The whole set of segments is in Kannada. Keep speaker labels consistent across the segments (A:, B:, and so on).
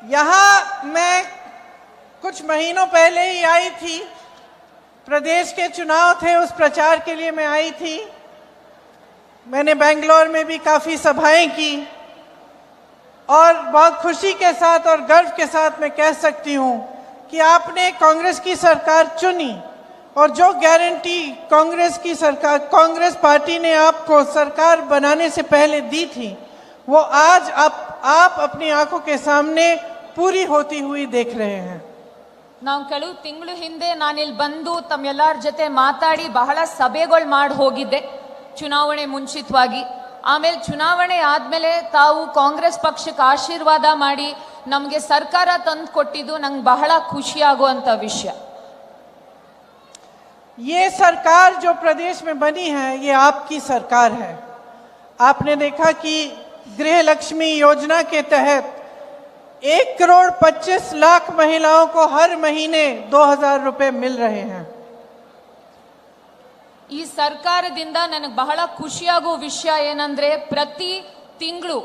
A: यहाँ मैं कुछ महीनों पहले ही आई थी, प्रदेश के चुनाव थे, उस प्रचार के लिए मैं आई थी। मैंने बेंगलोर में भी काफ़ी सभाएं की और बहुत खुशी के साथ और गर्व के साथ मैं कह सकती हूँ कि आपने कांग्रेस की सरकार चुनी और जो गारंटी कांग्रेस की सरकार, कांग्रेस पार्टी ने आपको सरकार बनाने से पहले दी थी, वो आज आप अपनी आंखों के सामने पूरी होती हुई देख रहे हैं।
B: ನಾವು ಕೆಲವು ತಿಂಗಳು ಹಿಂದೆ ನಾನಿಲ್ಲಿ ಬಂದು ತಮ್ಮೆಲ್ಲರ ಜೊತೆ ಮಾತಾಡಿ ಬಹಳ ಸಭೆಗಳು ಮಾಡಿ ಹೋಗಿದ್ದೆ ಚುನಾವಣೆ ಮುಂಚಿತವಾಗಿ. ಆಮೇಲೆ ಚುನಾವಣೆ ಆದ್ಮೇಲೆ ತಾವು ಕಾಂಗ್ರೆಸ್ ಪಕ್ಷಕ್ಕೆ ಆಶೀರ್ವಾದ ಮಾಡಿ ನಮಗೆ ಸರ್ಕಾರ ತಂದು ಕೊಟ್ಟಿದ್ದು ನಂಗೆ ಬಹಳ ಖುಷಿಯಾಗುವಂತ ವಿಷಯ.
A: ये सरकार जो प्रदेश में बनी है, ये आपकी सरकार है। आपने देखा कि गृह लक्ष्मी योजना के तहत 1,25,00,000 महिलाओं को हर महीने 2,000 रुपए मिल रहे हैं।
B: ಈ ಸರ್ಕಾರದಿಂದ ನನಗೆ ಬಹಳ ಖುಷಿಯಾಗೋ ವಿಷಯ ಏನಂದ್ರೆ ಪ್ರತಿ ತಿಂಗಳು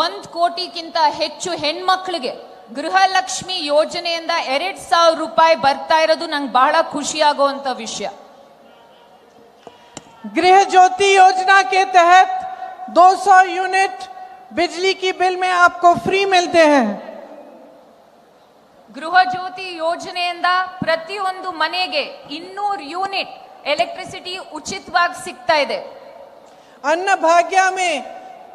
B: 1 ಕೋಟಿಗಿಂತ ಹೆಚ್ಚು ಹೆಣ್ಮಕ್ಳಿಗೆ ಗೃಹಲಕ್ಷ್ಮಿ ಯೋಜನೆಯಿಂದ 2,000 ರೂಪಾಯಿ ಬರ್ತಾ ಇರೋದು ನಂಗೆ ಬಹಳ ಖುಷಿಯಾಗುವಂತ ವಿಷಯ.
A: गृह ज्योति योजना के तहत 200 यूनिट बिजली की बिल में आपको फ्री मिलते हैं।
B: ಗೃಹ ಜ್ಯೋತಿ ಯೋಜನೆಯಿಂದ ಪ್ರತಿಯೊಂದು ಮನೆಗೆ 200 ಯೂನಿಟ್ ಎಲೆಕ್ಟ್ರಿಸಿಟಿ ಉಚಿತವಾಗಿ ಸಿಗ್ತಾ ಇದೆ.
A: अन्न भाग्य में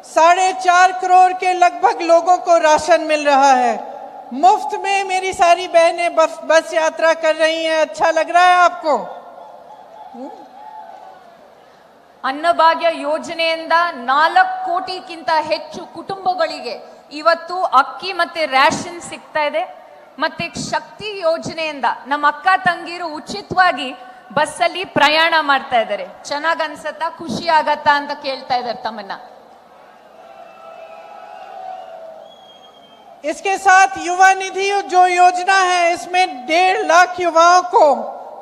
A: 4.5 करोड़ के लगभग लोगों को राशन मिल रहा है। मुफ्त में मेरी सारी बहनें बस यात्रा कर रही हैं। अच्छा लग रहा है आपको?
B: ಅನ್ನಭಾಗ್ಯ ಯೋಜನೆಯಿಂದ 4 ಕೋಟಿಗಿಂತ ಹೆಚ್ಚು ಕುಟುಂಬಗಳಿಗೆ ಇವತ್ತು ಅಕ್ಕಿ ಮತ್ತೆ ರೇಷನ್ ಸಿಗ್ತಾ ಇದೆ. ಮತ್ತೆ ಶಕ್ತಿ ಯೋಜನೆಯಿಂದ ನಮ್ಮ ಅಕ್ಕ ತಂಗಿರು ಉಚಿತವಾಗಿ ಬಸ್ಸಲ್ಲಿ ಪ್ರಯಾಣ ಮಾಡ್ತಾ ಇದ್ದಾರೆ. ಚೆನ್ನಾಗ್ ಅನ್ಸತ್ತಾ, ಖುಷಿ ಆಗತ್ತಾ ಅಂತ ಕೇಳ್ತಾ ಇದ್ದಾರೆ ತಮ್ಮನ್ನ.
A: इसके साथ युवा निधि जो योजना है, इसमें 1.5 लाख युवाओं को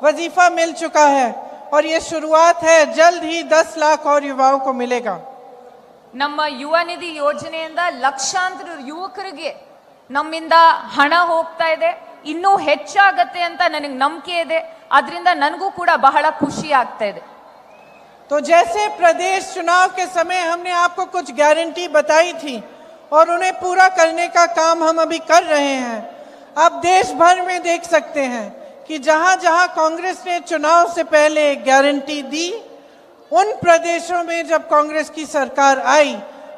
A: वजीफा मिल चुका है और ये शुरुआत है, जल्द ही 10 लाख और युवाओं को मिलेगा।
B: ನಮ್ಮ ಯುವ ನಿಧಿ ಯೋಜನೆಯಿಂದ ಲಕ್ಷಾಂತರ ಯುವಕರಿಗೆ ನಮ್ಮಿಂದ ಹಣ ಹೋಗ್ತಾ ಇದೆ. ಇನ್ನೂ ಹೆಚ್ಚಾಗತ್ತೆ ಅಂತ ನನಗೆ ನಂಬಿಕೆ ಇದೆ. ಅದರಿಂದ ನನಗೂ ಕೂಡ ಬಹಳ ಖುಷಿ ಆಗ್ತಾ ಇದೆ.
A: तो जैसे प्रदेश चुनाव के समय हमने आपको कुछ गारंटी बताई थी और उन्हें पूरा करने का काम हम अभी कर रहे हैं। आप देश भर में देख सकते हैं कि जहां जहां कांग्रेस ने चुनाव से पहले गारंटी दी, उन प्रदेशों में जब कांग्रेस की सरकार आई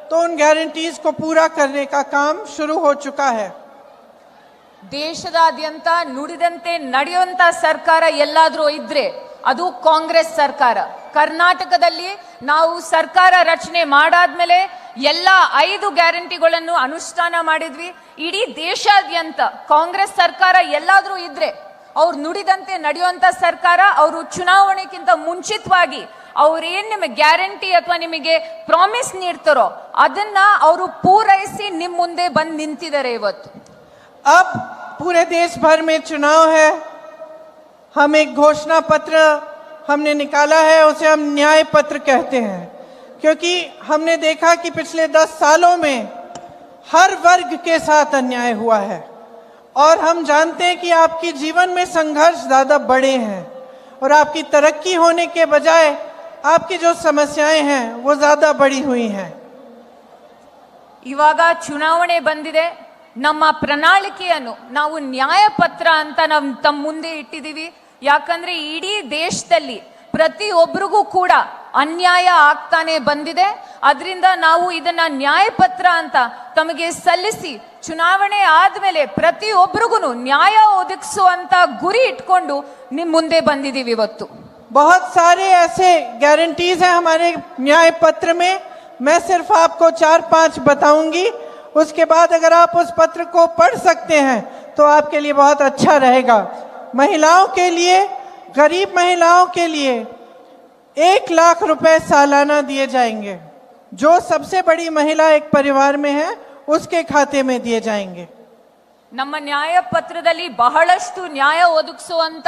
A: तो उन गारंटीज को पूरा करने का काम शुरू हो चुका है।
B: ದೇಶದಾದ್ಯಂತ ನುಡಿದಂತೆ ನಡೆಯುವಂತ ಸರ್ಕಾರ ಎಲ್ಲಾದ್ರೂ ಇದ್ರೆ ಅದು ಕಾಂಗ್ರೆಸ್ ಸರ್ಕಾರ. ಕರ್ನಾಟಕದಲ್ಲಿ ನಾವು ಸರ್ಕಾರ ರಚನೆ ಮಾಡಾದ್ಮೇಲೆ ಎಲ್ಲ 5 ಗ್ಯಾರಂಟಿಗಳನ್ನು ಅನುಷ್ಠಾನ ಮಾಡಿದ್ವಿ. ಇಡೀ ದೇಶಾದ್ಯಂತ ಕಾಂಗ್ರೆಸ್ ಸರ್ಕಾರ ಎಲ್ಲಾದ್ರೂ ಇದ್ರೆ ಅವ್ರು ನುಡಿದಂತೆ ನಡೆಯುವಂತ ಸರ್ಕಾರ. ಅವರು ಚುನಾವಣೆಗಿಂತ ಮುಂಚಿತವಾಗಿ ಅವ್ರೇನ್ ನಿಮಗೆ ಗ್ಯಾರಂಟಿ ಅಥವಾ ನಿಮಗೆ ಪ್ರಾಮಿಸ್ ನೀಡ್ತಾರೋ ಅದನ್ನ ಅವರು ಪೂರೈಸಿ ನಿಮ್ ಮುಂದೆ ಬಂದು ನಿಂತಿದ್ದಾರೆ ಇವತ್ತು.
A: अब पूरे देश भर में चुनाव है। हम एक घोषणा पत्र हमने निकाला है, उसे हम न्याय पत्र कहते हैं, क्योंकि हमने देखा कि पिछले 10 सालों में हर वर्ग के साथ अन्याय हुआ है और हम जानते हैं कि आपकी जीवन में संघर्ष ज्यादा बड़े हैं और आपकी तरक्की होने के बजाय आपकी जो समस्याएं हैं वो ज्यादा बड़ी हुई हैं।
B: ಇವಾಗ ಚುನಾವಣೆ ಬಂದಿದೆ. ನಮ್ಮ ಪ್ರಣಾಳಿಕೆಯನ್ನು ನಾವು ನ್ಯಾಯ ಪತ್ರ ಅಂತ ನಾವು ತಮ್ಮ ಮುಂದೆ ಇಟ್ಟಿದ್ದೀವಿ. ಯಾಕಂದ್ರೆ ಇಡೀ ದೇಶದಲ್ಲಿ ಪ್ರತಿಯೊಬ್ಬರಿಗೂ ಕೂಡ ಅನ್ಯಾಯ ಆಗ್ತಾನೆ ಬಂದಿದೆ. ಅದರಿಂದ ನಾವು ಇದನ್ನ ನ್ಯಾಯ ಪತ್ರ ಅಂತ ತಮಗೆ ಸಲ್ಲಿಸಿ ಚುನಾವಣೆ ಆದ್ಮೇಲೆ ಪ್ರತಿಯೊಬ್ಬರಿಗೂ ನ್ಯಾಯ ಒದಗಿಸುವಂತ ಗುರಿ ಇಟ್ಕೊಂಡು ನಿಮ್ ಮುಂದೆ ಬಂದಿದ್ದೀವಿ ಇವತ್ತು.
A: बहुत सारे ऐसे गारंटीज हैं हमारे न्याय पत्र में। मैं सिर्फ आपको 4-5 बताऊंगी, उसके बाद अगर आप उस पत्र को पढ़ सकते हैं तो आपके लिए बहुत अच्छा रहेगा। महिलाओं के लिए, गरीब महिलाओं के लिए 1 लाख रुपए सालाना दिए जाएंगे। जो सबसे बड़ी महिला एक परिवार में है उसके खाते में दिए जाएंगे।
B: ನಮ್ಮ ನ್ಯಾಯ ಪತ್ರದಲ್ಲಿ ಬಹಳಷ್ಟು ನ್ಯಾಯ ಒದಗಿಸುವಂತ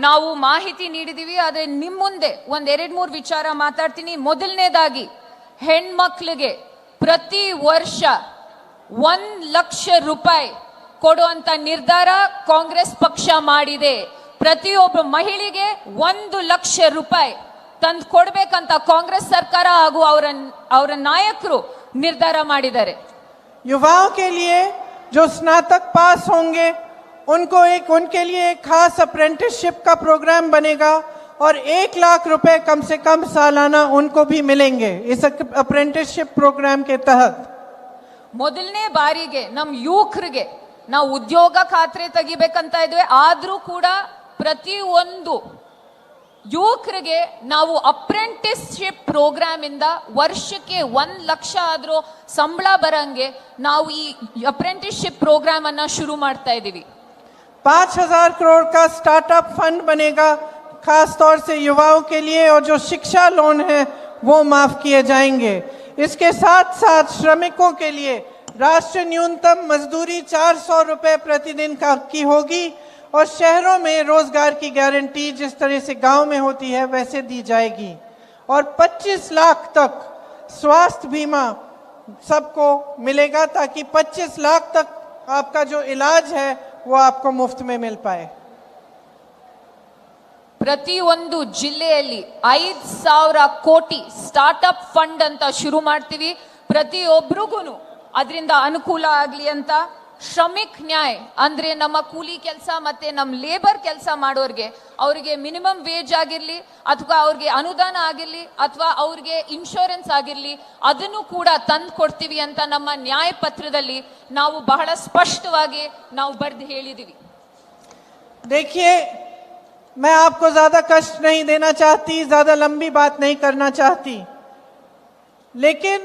B: ನಾವು ಮಾಹಿತಿ ನೀಡಿದೀವಿ. ಆದ್ರೆ ನಿಮ್ ಮುಂದೆ 1-2-3 ವಿಚಾರ ಮಾತಾಡ್ತೀನಿ. ಮೊದಲನೇದಾಗಿ ಹೆಣ್ಮಕ್ಳಿಗೆ ಪ್ರತಿ ವರ್ಷ 1 ಲಕ್ಷ ರೂಪಾಯಿ ಕೊಡುವಂತ ನಿರ್ಧಾರ ಕಾಂಗ್ರೆಸ್ ಪಕ್ಷ ಮಾಡಿದೆ. ಪ್ರತಿಯೊಬ್ಬ ಮಹಿಳೆಗೆ 1 ಲಕ್ಷ ರೂಪಾಯಿ ತಂದು ಕೊಡ್ಬೇಕಂತ ಕಾಂಗ್ರೆಸ್ ಸರ್ಕಾರ ಹಾಗೂ ಅವರ ನಾಯಕರು ನಿರ್ಧಾರ ಮಾಡಿದ್ದಾರೆ.
A: युवाओं के लिए जो स्नातक पास होंगे उनके लिए एक खास अप्रेंटिसशिप का प्रोग्राम बनेगा और 1 लाख रुपए कम से कम सालाना उनको भी मिलेंगे इस अप्रेंटिसशिप प्रोग्राम के तहत.
B: ಮೊದಲನೇ ಬಾರಿಗೆ ನಮ್ಮ ಯುವಕರಿಗೆ ನಾವು ಉದ್ಯೋಗ ಖಾತ್ರಿ ತೆಗಿಬೇಕಂತ ಇದ್ವಿ. ಆದ್ರೂ ಕೂಡ ಪ್ರತಿಯೊಂದು ಯುವಕರಿಗೆ ನಾವು ಅಪ್ರೆಂಟಿಸ್ಶಿಪ್ ಪ್ರೋಗ್ರಾಮ್ ಇಂದ ವರ್ಷಕ್ಕೆ 1 ಲಕ್ಷ ಆದ್ರೂ ಸಂಬಳ ಬರಂಗೆ ನಾವು ಈ ಅಪ್ರೆಂಟಿಸ್ಶಿಪ್ ಪ್ರೋಗ್ರಾಮ್ ಅನ್ನ ಶುರು ಮಾಡ್ತಾ ಇದೀವಿ.
A: 5,000 करोड़ का स्टार्टअप फंड बनेगा खास तौर से युवाओं के लिए और जो शिक्षा लोन है वो माफ किए जाएंगे. इसके साथ साथ श्रमिकों के लिए राष्ट्रीय न्यूनतम मजदूरी 400 रुपए प्रतिदिन की होगी और शहरों में रोजगार की गारंटी जिस तरह से गांव में होती है वैसे दी जाएगी और 25 लाख तक स्वास्थ्य बीमा सबको मिलेगा ताकि 25 लाख तक आपका जो इलाज है वो आपको मुफ्त में मिल पाए.
B: ಪ್ರತಿಯೊಂದು ಜಿಲ್ಲೆಯಲ್ಲಿ 5,000 ಕೋಟಿ ಸ್ಟಾರ್ಟ್ಅಪ್ ಫಂಡ್ ಅಂತ ಶುರು ಮಾಡ್ತೀವಿ. ಪ್ರತಿಯೊಬ್ಬರಿಗೂ ಅದರಿಂದ ಅನುಕೂಲ ಆಗ್ಲಿ ಅಂತ ಶ್ರಮಿಕ್ ನ್ಯಾಯ್ ಅಂದ್ರೆ ನಮ್ಮ ಕೂಲಿ ಕೆಲಸ ಮತ್ತೆ ನಮ್ಮ ಲೇಬರ್ ಕೆಲಸ ಮಾಡೋರ್ಗೆ ಅವರಿಗೆ ಮಿನಿಮಮ್ ವೇಜ್ ಆಗಿರ್ಲಿ ಅಥವಾ ಅವ್ರಿಗೆ ಅನುದಾನ ಆಗಿರ್ಲಿ ಅಥವಾ ಅವ್ರಿಗೆ ಇನ್ಶೂರೆನ್ಸ್ ಆಗಿರ್ಲಿ ಅದನ್ನು ಕೂಡ ತಂದು ಕೊಡ್ತೀವಿ ಅಂತ ನಮ್ಮ ನ್ಯಾಯ ಪತ್ರದಲ್ಲಿ ನಾವು ಬಹಳ ಸ್ಪಷ್ಟವಾಗಿ ನಾವು ಬರೆದು ಹೇಳಿದೀವಿ.
A: देखिए, मैं आपको ज्यादा कष्ट नहीं देना चाहती, ज्यादा लंबी बात नहीं करना चाहती, लेकिन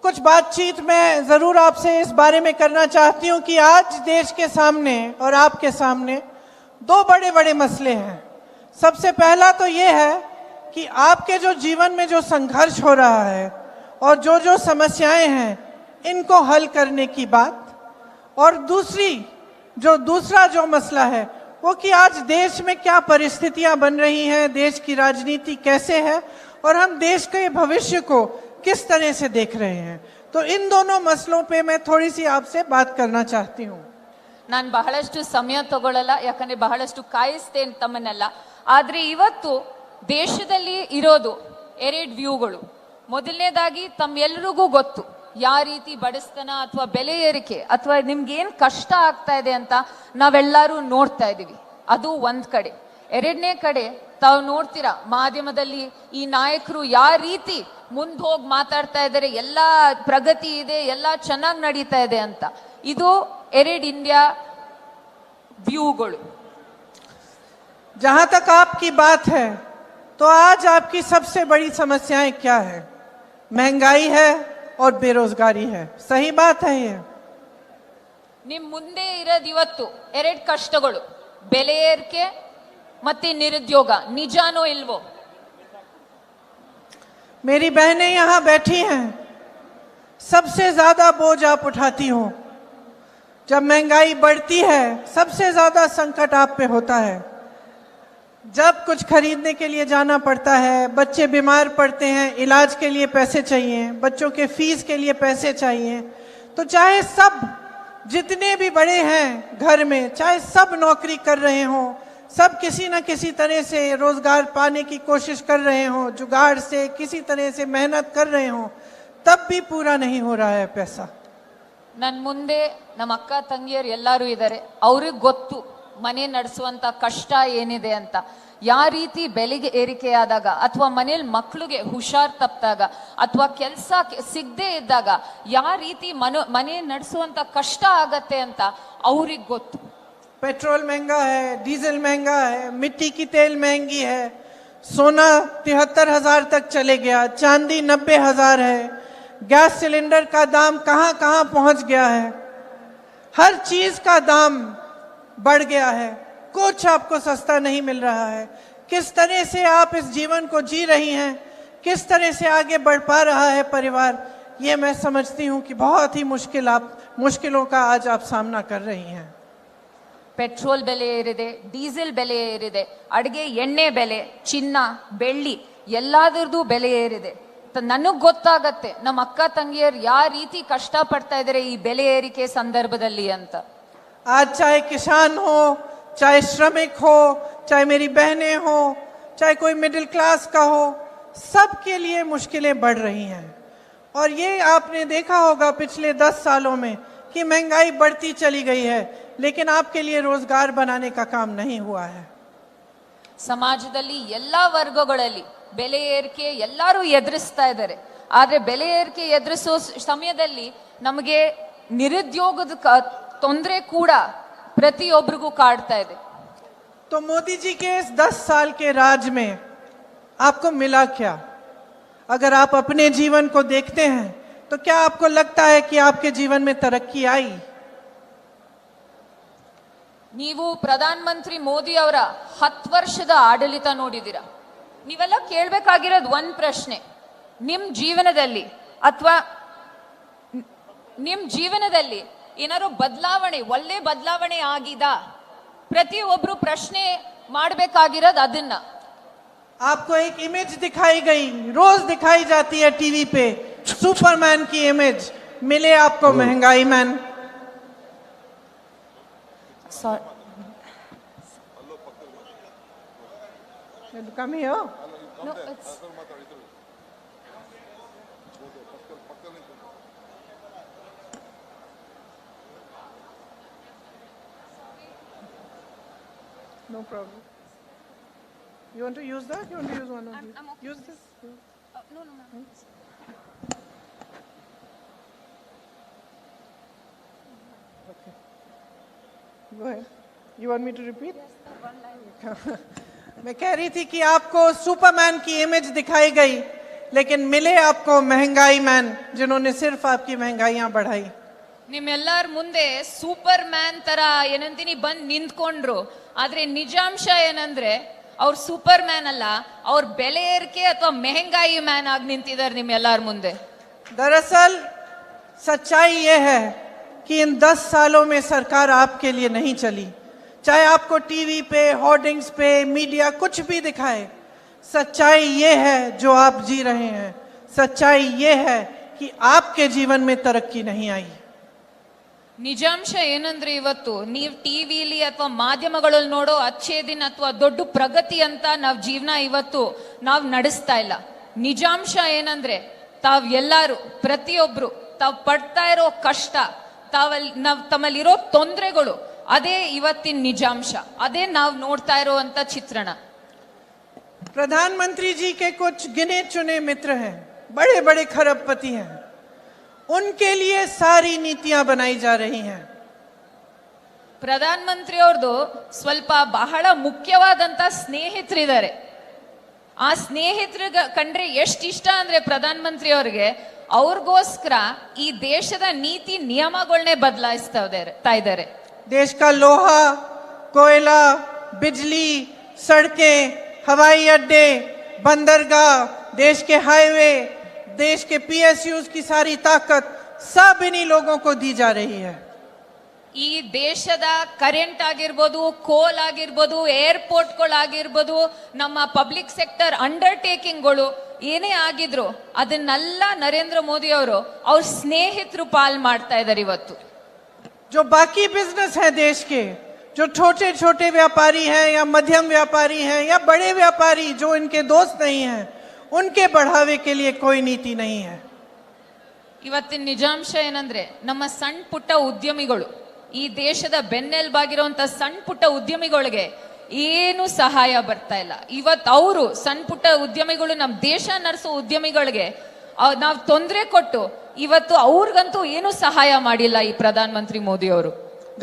A: कुछ बातचीत मैं जरूर आपसे इस बारे में करना चाहती हूं कि आज देश के सामने और आपके सामने 2 बड़े बड़े मसले हैं. सबसे पहला तो ये है कि आपके जो जीवन में जो संघर्ष हो रहा है और जो समस्याएं हैं इनको हल करने की बात, और दूसरा जो मसला है वो कि आज देश में क्या परिस्थितियां बन रही हैं, देश की राजनीति कैसे है और हम देश के भविष्य को किस तरह से देख रहे हैं. तो इन दोनों मसलों पे मैं थोड़ी सी आपसे बात करना चाहती हूँ.
B: ನಾನು ಬಹಳಷ್ಟು ಸಮಯ ತಗೊಳ್ಳಲ್ಲ, ಯಾಕಂದ್ರೆ ಬಹಳಷ್ಟು ಕಾಯಿಸ್ತೇನೆ ತಮ್ಮನ್ನೆಲ್ಲ. ಆದ್ರೆ ಇವತ್ತು ದೇಶದಲ್ಲಿ ಇರೋದು 2 ವ್ಯೂಗಳು. ಮೊದಲನೇದಾಗಿ ತಮ್ಮೆಲ್ಲರಿಗೂ ಗೊತ್ತು ಯಾವ ರೀತಿ ಬಡಸ್ತನ ಅಥವಾ ಬೆಲೆ ಏರಿಕೆ ಅಥವಾ ನಿಮ್ಗೆ ಏನ್ ಕಷ್ಟ ಆಗ್ತಾ ಇದೆ ಅಂತ ನಾವೆಲ್ಲರೂ ನೋಡ್ತಾ ಇದೀವಿ. ಅದು ಒಂದ್ ಕಡೆ. ಎರಡನೇ ಕಡೆ ತಾವು ನೋಡ್ತೀರಾ ಮಾಧ್ಯಮದಲ್ಲಿ ಈ ನಾಯಕರು ಯಾವ ರೀತಿ ಮುಂದೆ ಹೋಗಿ ಮಾತಾಡ್ತಾ ಇದ್ದಾರೆ, ಎಲ್ಲಾ ಪ್ರಗತಿ ಇದೆ, ಎಲ್ಲಾ ಚೆನ್ನಾಗಿ ನಡೀತಾ ಇದೆ ಅಂತ. ಇದು 2 ಇಂಡಿಯಾ ವ್ಯೂಗಳು.
A: जहां तक आपकी बात है तो आज आपकी सबसे बड़ी समस्याएं क्या है? महंगाई है और बेरोजगारी है. सही बात है ये?
B: ನಿಮ್ ಮುಂದೆ ಇರೋದು ಇವತ್ತು 2 ಕಷ್ಟಗಳು, ಬೆಲೆ ಏರಿಕೆ ಮತ್ತೆ ನಿರುದ್ಯೋಗ. ನಿಜಾನೋ ಇಲ್ವೋ?
A: मेरी बहनें यहां बैठी हैं, सबसे ज्यादा बोझ आप उठाती हो. जब महंगाई बढ़ती है सबसे ज्यादा संकट आप पे होता है. जब कुछ खरीदने के लिए जाना पड़ता है, बच्चे बीमार पड़ते हैं, इलाज के लिए पैसे चाहिए, बच्चों के फीस के लिए पैसे चाहिए, तो चाहे सब जितने भी बड़े हैं घर में, चाहे सब नौकरी कर रहे हों, सब किसी न किसी तरह से रोजगार पाने की कोशिश कर रहे हों, जुगाड़ से किसी तरह से मेहनत कर रहे हों, तब भी पूरा नहीं हो रहा है पैसा.
B: ನನ್ ಮುಂದೆ ನಮ್ಮ ಅಕ್ಕ ತಂಗಿಯರು ಎಲ್ಲರೂ ಇದ್ದಾರೆ. ಅವ್ರಿಗೆ ಗೊತ್ತು ಮನೆ ನಡೆಸುವಂತ ಕಷ್ಟ ಏನಿದೆ ಅಂತ. ಯಾವ ರೀತಿ ಬೆಲೆಗೆ ಏರಿಕೆ ಆದಾಗ ಅಥವಾ ಮನೇಲಿ ಮಕ್ಕಳಿಗೆ ಹುಷಾರ್ ತಪ್ಪಿದಾಗ ಅಥವಾ ಕೆಲಸ ಸಿಗದೆ ಇದ್ದಾಗ ಯಾವ ರೀತಿ ಮನೆ ನಡೆಸುವಂತ ಕಷ್ಟ ಆಗತ್ತೆ ಅಂತ ಅವ್ರಿಗೆ ಗೊತ್ತು.
A: पेट्रोल महंगा है, डीजल महंगा है, मिट्टी की तेल महंगी है, सोना 73,000 तक चले गया, चांदी 90,000 है, गैस सिलेंडर का दाम कहां कहां पहुंच गया है, हर चीज का दाम बढ़ गया है, कुछ आपको सस्ता नहीं मिल रहा है. किस तरह से आप इस जीवन को जी रही हैं, किस तरह से आगे बढ़ पा रहा है परिवार, ये मैं समझती हूं कि बहुत ही मुश्किलों का आज आप सामना कर रही हैं.
B: ಪೆಟ್ರೋಲ್ ಬೆಲೆ ಏರಿದೆ, ಡೀಸೆಲ್ ಬೆಲೆ ಏರಿದೆ, ಅಡುಗೆ ಎಣ್ಣೆ ಬೆಲೆ, ಚಿನ್ನ ಬೆಳ್ಳಿ ಎಲ್ಲದರದ್ದು ಬೆಲೆ ಏರಿದೆ. ನನಗ್ ಗೊತ್ತಾಗತ್ತೆ ನಮ್ಮ ಅಕ್ಕ ತಂಗಿಯರು ಯಾವ ರೀತಿ ಕಷ್ಟ ಪಡ್ತಾ ಇದಾರೆ ಈ ಬೆಲೆ ಏರಿಕೆ ಸಂದರ್ಭದಲ್ಲಿ ಅಂತ.
A: आज चाहे किसान हो, चाहे श्रमिक हो, चाहे मेरी बहनें हो, चाहे कोई मिडिल क्लास का हो, सबके लिए मुश्किलें बढ़ रही हैं। और ये आपने देखा होगा पिछले 10 सालों में कि महंगाई बढ़ती चली गई है, लेकिन आपके लिए रोजगार बनाने का काम नहीं हुआ है।
B: ಸಮಾಜದಲ್ಲಿ ಎಲ್ಲಾ ವರ್ಗಗಳಲ್ಲಿ ಬೆಲೆ ಏರಿಕೆ ಎಲ್ಲರೂ ಎದುರಿಸ್ತಾ ಇದ್ದಾರೆ. ಆದ್ರೆ ಬೆಲೆ ಏರಿಕೆ ಎದುರಿಸೋ ಸಮಯದಲ್ಲಿ ನಮಗೆ ನಿರುದ್ಯೋಗದ ತೊಂದರೆ ಕೂಡ ಪ್ರತಿಯೊಬ್ಬರಿಗೂ ಕಾಡ್ತಾ ಇದೆ.
A: तो मोदी जी के इस 10 साल के राज में आपको मिला क्या? अगर आप अपने जीवन को देखते हैं तो क्या आपको लगता है कि आपके जीवन में तरक्की आई?
B: ನೀವು ಪ್ರಧಾನ ಮಂತ್ರಿ ಮೋದಿ ಅವರ 10 ವರ್ಷದ ಆಡಳಿತ ನೋಡಿದಿರಾ. ನೀವೆಲ್ಲ ಕೇಳ್ಬೇಕಾಗಿರೋದು ಒಂದ್ ಪ್ರಶ್ನೆ, ನಿಮ್ ಜೀವನದಲ್ಲಿ ಅಥವಾ ನಿಮ್ ಜೀವನದಲ್ಲಿ ಏನಾದ್ರು ಬದಲಾವಣೆ, ಒಳ್ಳೆ ಬದಲಾವಣೆ ಆಗಿದಾ? ಪ್ರತಿಯೊಬ್ರು ಪ್ರಶ್ನೆ ಮಾಡ್ಬೇಕಾಗಿರೋದು ಅದನ್ನ.
A: आपको एक इमेज दिखाई गई, रोज दिखाई जाती है टीवी पे, सुपरमैन की इमेज, मिले आपको महंगाई man? Come here.
B: No, it's...
A: No problem. You want to use that? You want to use one of these?
B: I'm okay.
A: Use this.
B: No, ma'am.
A: Okay. Go ahead. You want me to repeat?
B: Yes, one line.
A: मैं कह रही थी कि आपको सुपरमैन की इमेज दिखाई गई, लेकिन मिले आपको महंगाई मैन, जिन्होंने सिर्फ आपकी महंगाइयां बढ़ाई।
B: ನಿಮ್ಮೆಲ್ಲರ ಮುಂದೆ ಸೂಪರ್ ಮ್ಯಾನ್ ತರ ಏನಂತೀನಿ ಬಂದ್ ನಿಂತ್ಕೊಂಡ್ರು. ಆದ್ರೆ ನಿಜಾಂಶ ಏನಂದ್ರೆ ಅವ್ರ ಸೂಪರ್ ಮ್ಯಾನ್ ಅಲ್ಲ, ಅವ್ರ ಬೆಲೆ ಏರಿಕೆ ಅಥವಾ ಮೆಹಂಗಾಯಿ ಮ್ಯಾನ್ ಆಗಿ ನಿಂತಿದ್ದಾರೆ ನಿಮ್ಮೆಲ್ಲರ ಮುಂದೆ.
A: दरअसल सच्चाई ये है कि इन 10 सालों में सरकार आपके लिए नहीं चली। चाहे आपको टीवी पे, होर्डिंग्स पे, मीडिया कुछ भी दिखाए, सच्चाई ये है जो आप जी रहे हैं। सच्चाई ये है कि आपके जीवन में तरक्की नहीं आई।
B: ನಿಜಾಂಶ ಏನಂದ್ರೆ ಇವತ್ತು ನೀವ್ ಟಿವಿಲಿ ಅಥವಾ ಮಾಧ್ಯಮಗಳಲ್ಲಿ ನೋಡೋ ಅಚ್ಚೇ ದಿನ ಅಥವಾ ದೊಡ್ಡ ಪ್ರಗತಿ ಅಂತ ನಾವ್ ಜೀವನ ಇವತ್ತು ನಾವ್ ನಡೆಸ್ತಾ ಇಲ್ಲ. ನಿಜಾಂಶ ಏನಂದ್ರೆ ತಾವ್ ಎಲ್ಲಾರು ಪ್ರತಿಯೊಬ್ರು ತಾವ್ ಪಡ್ತಾ ಇರೋ ಕಷ್ಟ, ತಮ್ಮಲ್ಲಿರೋ ತೊಂದರೆಗಳು, ಅದೇ ಇವತ್ತಿನ ನಿಜಾಂಶ, ಅದೇ ನಾವ್ ನೋಡ್ತಾ ಇರೋಂತ ಚಿತ್ರಣ.
A: प्रधानमंत्री जी के कुछ गिने चुने मित्र हैं, बड़े बड़े खरबपति हैं, उनके लिए सारी नीतियां बनाई जा रही हैं।
B: ಪ್ರಧಾನ ಮಂತ್ರಿ ಅವ್ರದ್ದು ಸ್ವಲ್ಪ ಬಹಳ ಮುಖ್ಯವಾದಂತ ಸ್ನೇಹಿತರಿದ್ದಾರೆ. ಆ ಸ್ನೇಹಿತರ ಕಂಡ್ರೆ ಎಷ್ಟು ಇಷ್ಟ ಅಂದ್ರೆ ಪ್ರಧಾನ ಮಂತ್ರಿ ಅವ್ರಿಗೆ, ಅವ್ರಿಗೋಸ್ಕರ ಈ ದೇಶದ ನೀತಿ ನಿಯಮಗಳನ್ನೇ ಬದಲಾಯಿಸ್ತಾ ಇದ್ದಾರೆ.
A: देश का लोहा, कोयला, बिजली, सड़कें, हवाई अड्डे, बंदरगाह, देश के हाईवे, देश के PSUs की सारी ताकत सब इन्हीं लोगों को दी जा रही है।
B: ಈ ದೇಶದ ಕರೆಂಟ್ ಆಗಿರ್ಬೋದು, ಕೋಲ್ ಆಗಿರ್ಬೋದು, ಏರ್ಪೋರ್ಟ್ಗಳಾಗಿರ್ಬೋದು, ನಮ್ಮ ಪಬ್ಲಿಕ್ ಸೆಕ್ಟರ್ ಅಂಡರ್ಟೇಕಿಂಗ್ಗಳು ಏನೇ ಆಗಿದ್ರು ಅದನ್ನೆಲ್ಲ ನರೇಂದ್ರ ಮೋದಿ ಅವರು ಅವ್ರ ಸ್ನೇಹಿತರು ಪಾಲ್ ಮಾಡ್ತಾ ಇದ್ದಾರೆ ಇವತ್ತು.
A: जो बाकी बिजनेस है देश के, जो छोटे छोटे व्यापारी हैं या मध्यम व्यापारी हैं या बड़े व्यापारी जो इनके दोस्त नहीं हैं, उनके बढ़ावे के लिए कोई नीति नहीं है।
B: ಇವತ್ತಿನ ನಿಜಾಂಶ ಏನಂದ್ರೆ ನಮ್ಮ ಸಣ್ಣ ಪುಟ್ಟ ಉದ್ಯಮಿಗಳು, ಈ ದೇಶದ ಬೆನ್ನೆಲುಬಾಗಿರುವಂತ ಸಣ್ಣ ಪುಟ್ಟ ಉದ್ಯಮಿಗಳಿಗೆ ಏನು ಸಹಾಯ ಬರ್ತಾ ಇಲ್ಲ. ಇವತ್ತು ಅವರು ಸಣ್ಣ ಪುಟ್ಟ ಉದ್ಯಮಿಗಳು, ನಮ್ಮ ದೇಶ ನಡೆಸೋ ಉದ್ಯಮಿಗಳಿಗೆ ನಾವು ತೊಂದರೆ ಕೊಟ್ಟು ಇವತ್ತು ಅವ್ರಿಗಂತೂ ಏನು ಸಹಾಯ ಮಾಡಿಲ್ಲ ಈ ಪ್ರಧಾನ ಮಂತ್ರಿ ಮೋದಿ ಅವರು.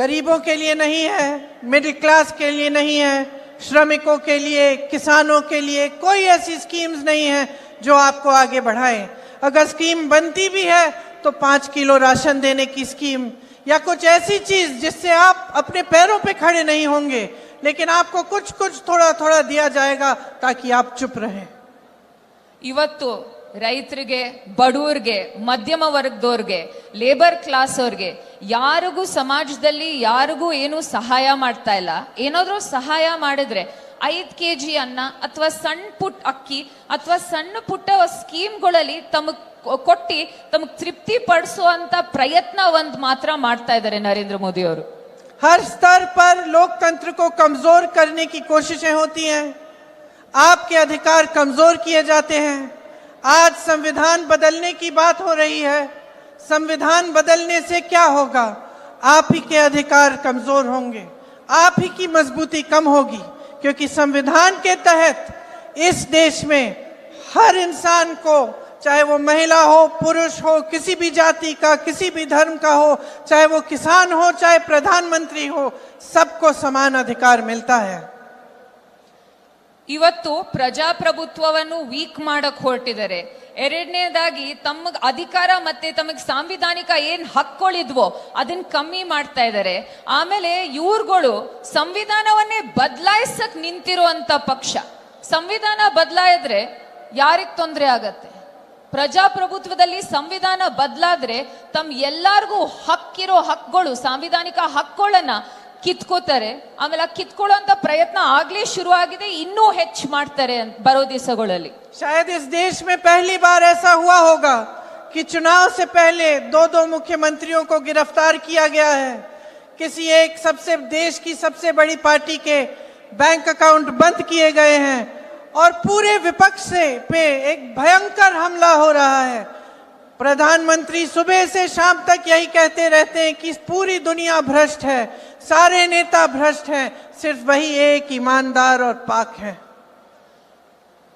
A: गरीबों के लिए नहीं है, मिडिल क्लास के लिए नहीं है, श्रमिकों के लिए, किसानों के लिए कोई ऐसी स्कीम्स नहीं है जो आपको आगे बढ़ाए। अगर स्कीम बनती भी है तो 5 किलो राशन देने की स्कीम या कुछ ऐसी चीज जिससे आप अपने पैरों पे खड़े नहीं होंगे, लेकिन आपको कुछ कुछ थोड़ा थोड़ा दिया जाएगा ताकि आप चुप रहें।
B: ಇವತ್ತು ರೈತರಿಗೆ, ಬಡವರಿಗೆ, ಮಧ್ಯಮ ವರ್ಗದವ್ರಿಗೆ, ಲೇಬರ್ ಕ್ಲಾಸ್ ಅವ್ರಿಗೆ ಯಾರಿಗೂ ಸಮಾಜದಲ್ಲಿ ಯಾರಿಗೂ ಏನು ಸಹಾಯ ಮಾಡ್ತಾ ಇಲ್ಲ. ಏನಾದ್ರೂ ಸಹಾಯ ಮಾಡಿದ್ರೆ 5 kg ಅನ್ನ ಅಥವಾ ಸಣ್ಣ ಪುಟ್ಟ ಅಕ್ಕಿ ಅಥವಾ ಸಣ್ಣ ಪುಟ್ಟ ಸ್ಕೀಮ್ಗಳಲ್ಲಿ ತಮಗ್ ಕೊಟ್ಟಿ ತಮಗ್ ತೃಪ್ತಿ ಪಡಿಸುವಂತ ಪ್ರಯತ್ನ ಒಂದ್ ಮಾತ್ರ ಮಾಡ್ತಾ ಇದ್ದಾರೆ ನರೇಂದ್ರ ಮೋದಿ ಅವರು.
A: हर स्तर पर लोकतंत्र को कमजोर करने की कोशिशें होती हैं, आपके अधिकार कमजोर किए जाते हैं. आज संविधान बदलने की बात हो रही है. संविधान बदलने से क्या होगा? आप ही के अधिकार कमजोर होंगे, आप ही की मजबूती कम होगी, क्योंकि संविधान के तहत इस देश में हर इंसान को, चाहे वो महिला हो, पुरुष हो, किसी भी जाति का, किसी भी धर्म का हो, चाहे वो किसान हो, चाहे प्रधानमंत्री हो, सबको समान अधिकार मिलता है.
B: ಇವತ್ತು ಪ್ರಜಾಪ್ರಭುತ್ವವನ್ನು ವೀಕ್ ಮಾಡಕ್ ಹೊರಟಿದ್ದಾರೆ. ಎರಡನೇದಾಗಿ ತಮ್ಮ ಅಧಿಕಾರ ಮತ್ತೆ ತಮಗೆ ಸಾಂವಿಧಾನಿಕ ಏನ್ ಹಕ್ಕುಗಳಿದ್ವೋ ಅದನ್ನ ಕಮ್ಮಿ ಮಾಡ್ತಾ ಇದ್ದಾರೆ. ಆಮೇಲೆ ಇವ್ರುಗಳು ಸಂವಿಧಾನವನ್ನೇ ಬದಲಾಯಿಸಕ್ ನಿಂತಿರುವಂತ ಪಕ್ಷ. ಸಂವಿಧಾನ ಬದಲಾಯಿದ್ರೆ ಯಾರಿಗ್ ತೊಂದರೆ ಆಗತ್ತೆ? ಪ್ರಜಾಪ್ರಭುತ್ವದಲ್ಲಿ ಸಂವಿಧಾನ ಬದಲಾದ್ರೆ ತಮ್ಮ ಎಲ್ಲಾರ್ಗೂ ಹಕ್ಕಿರೋ ಹಕ್ಕುಗಳು, ಸಾಂವಿಧಾನಿಕ ಹಕ್ಕುಗಳನ್ನ ಕಿತ್ಕೋತಾರೆ. ಆಮೇಲೆ ಕಿತ್ಕೊಳ್ಳುವಂತ ಪ್ರಯತ್ನ ಆಗ್ಲೇ ಶುರು ಆಗಿದೆ, ಇನ್ನೂ ಹೆಚ್ಚು ಮಾಡ್ತಾರೆ ಬರೋ ದಿವಸಗಳಲ್ಲಿ.
A: शायद इस देश में पहली बार ऐसा हुआ होगा कि चुनाव से पहले 2 मुख्यमंत्रियों को गिरफ्तार किया गया है. किसी एक देश की सबसे बड़ी पार्टी के बैंक अकाउंट बंद किए गए हैं और पूरे विपक्ष पे एक भयंकर हमला हो रहा है. प्रधानमंत्री सुबह से शाम तक यही कहते रहते हैं कि पूरी दुनिया भ्रष्ट है, सारे नेता भ्रष्ट हैं, सिर्फ वही एक ईमानदार और पाक है.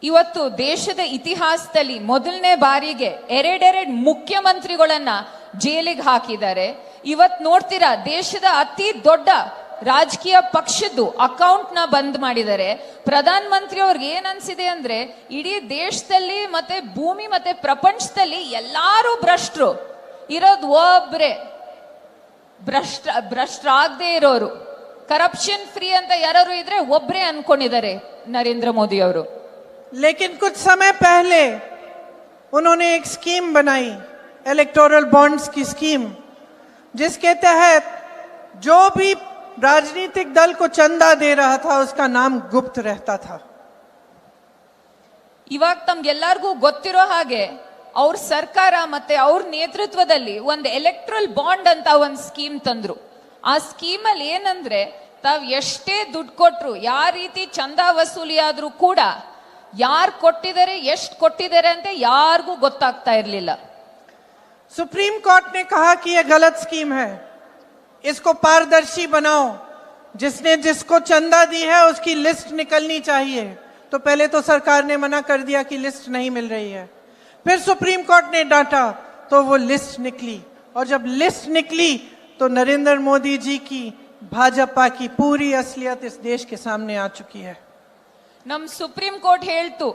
B: ಇವತ್ತು ದೇಶದ ಇತಿಹಾಸದಲ್ಲಿ ಮೊದಲನೇ ಬಾರಿಗೆ ಎರಡೆರಡು ಮುಖ್ಯಮಂತ್ರಿಗಳನ್ನ ಜೈಲಿಗೆ ಹಾಕಿದ್ದಾರೆ. ಇವತ್ ನೋಡ್ತೀರಾ, ದೇಶದ ಅತಿ ದೊಡ್ಡ ರಾಜಕೀಯ ಪಕ್ಷದ್ದು ಅಕೌಂಟ್ ನ ಬಂದ್ ಮಾಡಿದ್ದಾರೆ. ಪ್ರಧಾನ ಮಂತ್ರಿ ಅವ್ರಿಗೆ ಏನ್ ಅನ್ಸಿದೆ ಅಂದ್ರೆ, ಇಡೀ ದೇಶದಲ್ಲಿ ಮತ್ತೆ ಭೂಮಿ ಮತ್ತೆ ಪ್ರಪಂಚದಲ್ಲಿ ಎಲ್ಲಾರು ಭ್ರಷ್ಟರು ಇರೋದು ಒಬ್ರೆ, ಭ್ರಷ್ಟರಾಗದೆ ಇರೋರು, ಕರಪ್ಷನ್ ಫ್ರೀ ಅಂತ ಯಾರು ಇದ್ರೆ ಒಬ್ರೆ ಅನ್ಕೊಂಡಿದ್ದಾರೆ ನರೇಂದ್ರ ಮೋದಿ ಅವರು.
A: लेकिन कुछ समय पहले उन्होंने एक स्कीम बनाई, इलेक्टोरल बॉन्ड्स की स्कीम, जिसके तहत जो भी राजनीतिक दल को चंदा दे रहा था उसका नाम गुप्त रहता था.
B: ಇವಾಗ ತಮ್ಗೆಲ್ಲರಿಗೂ ಗೊತ್ತಿರೋ ಹಾಗೆ ಅವ್ರ ಸರ್ಕಾರ ಮತ್ತೆ ಅವ್ರ ನೇತೃತ್ವದಲ್ಲಿ ಒಂದು ಎಲೆಕ್ಟ್ರಲ್ ಬಾಂಡ್ ಅಂತ ಒಂದು ಸ್ಕೀಮ್ ತಂದ್ರು. ಆ ಸ್ಕೀಮ್ ಅಲ್ಲಿ ಏನಂದ್ರೆ, ತಾವ್ ಎಷ್ಟೇ ದುಡ್ಡು ಕೊಟ್ರು, ಯಾವ ರೀತಿ ಚಂದಾ ವಸೂಲಿ ಆದ್ರೂ ಕೂಡ ಯಾರು ಕೊಟ್ಟಿದ್ದಾರೆ, ಎಷ್ಟು ಕೊಟ್ಟಿದ್ದಾರೆ ಅಂತ ಯಾರಿಗೂ ಗೊತ್ತಾಗ್ತಾ ಇರಲಿಲ್ಲ.
A: सुप्रीम कोर्ट ने कहा कि यह गलत स्कीम है, इसको पारदर्शी बनाओ, जिसने जिसको चंदा दी है उसकी लिस्ट निकलनी चाहिए. तो पहले तो सरकार ने मना कर दिया कि लिस्ट नहीं मिल रही है, फिर सुप्रीम कोर्ट ने डांटा तो वो लिस्ट निकली, और जब लिस्ट निकली तो नरेंद्र मोदी जी की भाजपा की पूरी असलियत इस देश के सामने आ चुकी है.
B: ನಮ್ ಸುಪ್ರೀಂ ಕೋರ್ಟ್ ಹೇಳ್ತು,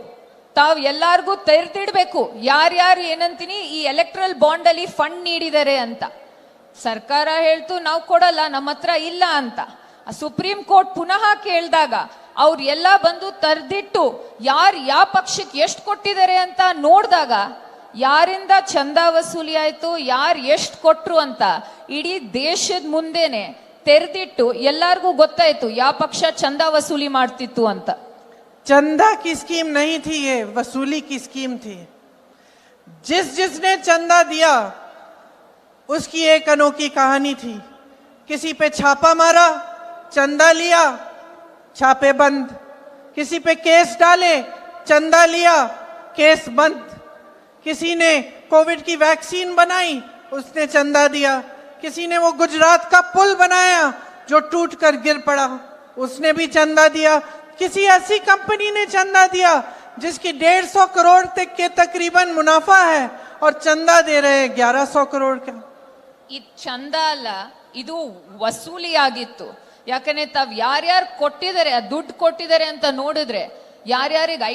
B: ತಾವ್ ಎಲ್ಲಾರ್ಗೂ ತೆರೆದಿಡ್ಬೇಕು ಯಾರ್ಯಾರು ಏನಂತೀನಿ ಈ ಎಲೆಕ್ಟ್ರಲ್ ಬಾಂಡ್ ಅಲ್ಲಿ ಫಂಡ್ ನೀಡಿದ್ದಾರೆ ಅಂತ. ಸರ್ಕಾರ ಹೇಳ್ತು ನಾವು ಕೊಡಲ್ಲ, ನಮ್ಮ ಹತ್ರ ಇಲ್ಲ ಅಂತ. ಸುಪ್ರೀಂ ಕೋರ್ಟ್ ಪುನಃ ಕೇಳಿದಾಗ ಅವ್ರು ಎಲ್ಲ ಬಂದು ತರ್ದಿಟ್ಟು ಯಾರು ಯಾವ ಪಕ್ಷಕ್ಕೆ ಎಷ್ಟು ಕೊಟ್ಟಿದ್ದಾರೆ ಅಂತ ನೋಡಿದಾಗ, ಯಾರಿಂದ ಚಂದಾ ವಸೂಲಿ ಆಯ್ತು, ಯಾರು ಎಷ್ಟು ಕೊಟ್ರು ಅಂತ ಇಡೀ ದೇಶದ ಮುಂದೆನೆ ತೆರೆದಿಟ್ಟು ಎಲ್ಲಾರ್ಗೂ ಗೊತ್ತಾಯ್ತು ಯಾವ ಪಕ್ಷ ಚಂದಾ ವಸೂಲಿ ಮಾಡ್ತಿತ್ತು ಅಂತ.
A: चंदा की स्कीम नहीं थी, ये वसूली की स्कीम थी. जिसने चंदा दिया उसकी एक अनोखी कहानी थी. किसी पे छापा मारा, चंदा लिया, छापे बंद. किसी पे केस डाले, चंदा लिया, केस बंद. किसी ने कोविड की वैक्सीन बनाई, उसने चंदा दिया. किसी ने वो गुजरात का पुल बनाया जो टूटकर गिर पड़ा, उसने भी चंदा दिया. किसी ऐसी कंपनी ने चंदा दिया जिसकी 150 करोड़ तक के तकरीबन मुनाफा है और चंदा दे रहे 1100 करोड़ का.
B: ಇದು ಚಂದ ಅಲ್ಲ, ಇದು ವಸೂಲಿ ಆಗಿತ್ತು. ಯಾಕಂದ್ರೆ ತಾವ್ ಯಾರ್ಯಾರು ಕೊಟ್ಟಿದ್ದಾರೆ, ದುಡ್ಡು ಕೊಟ್ಟಿದ್ದಾರೆ ಅಂತ ನೋಡಿದ್ರೆ, ಯಾರ್ಯಾರಿಗೆ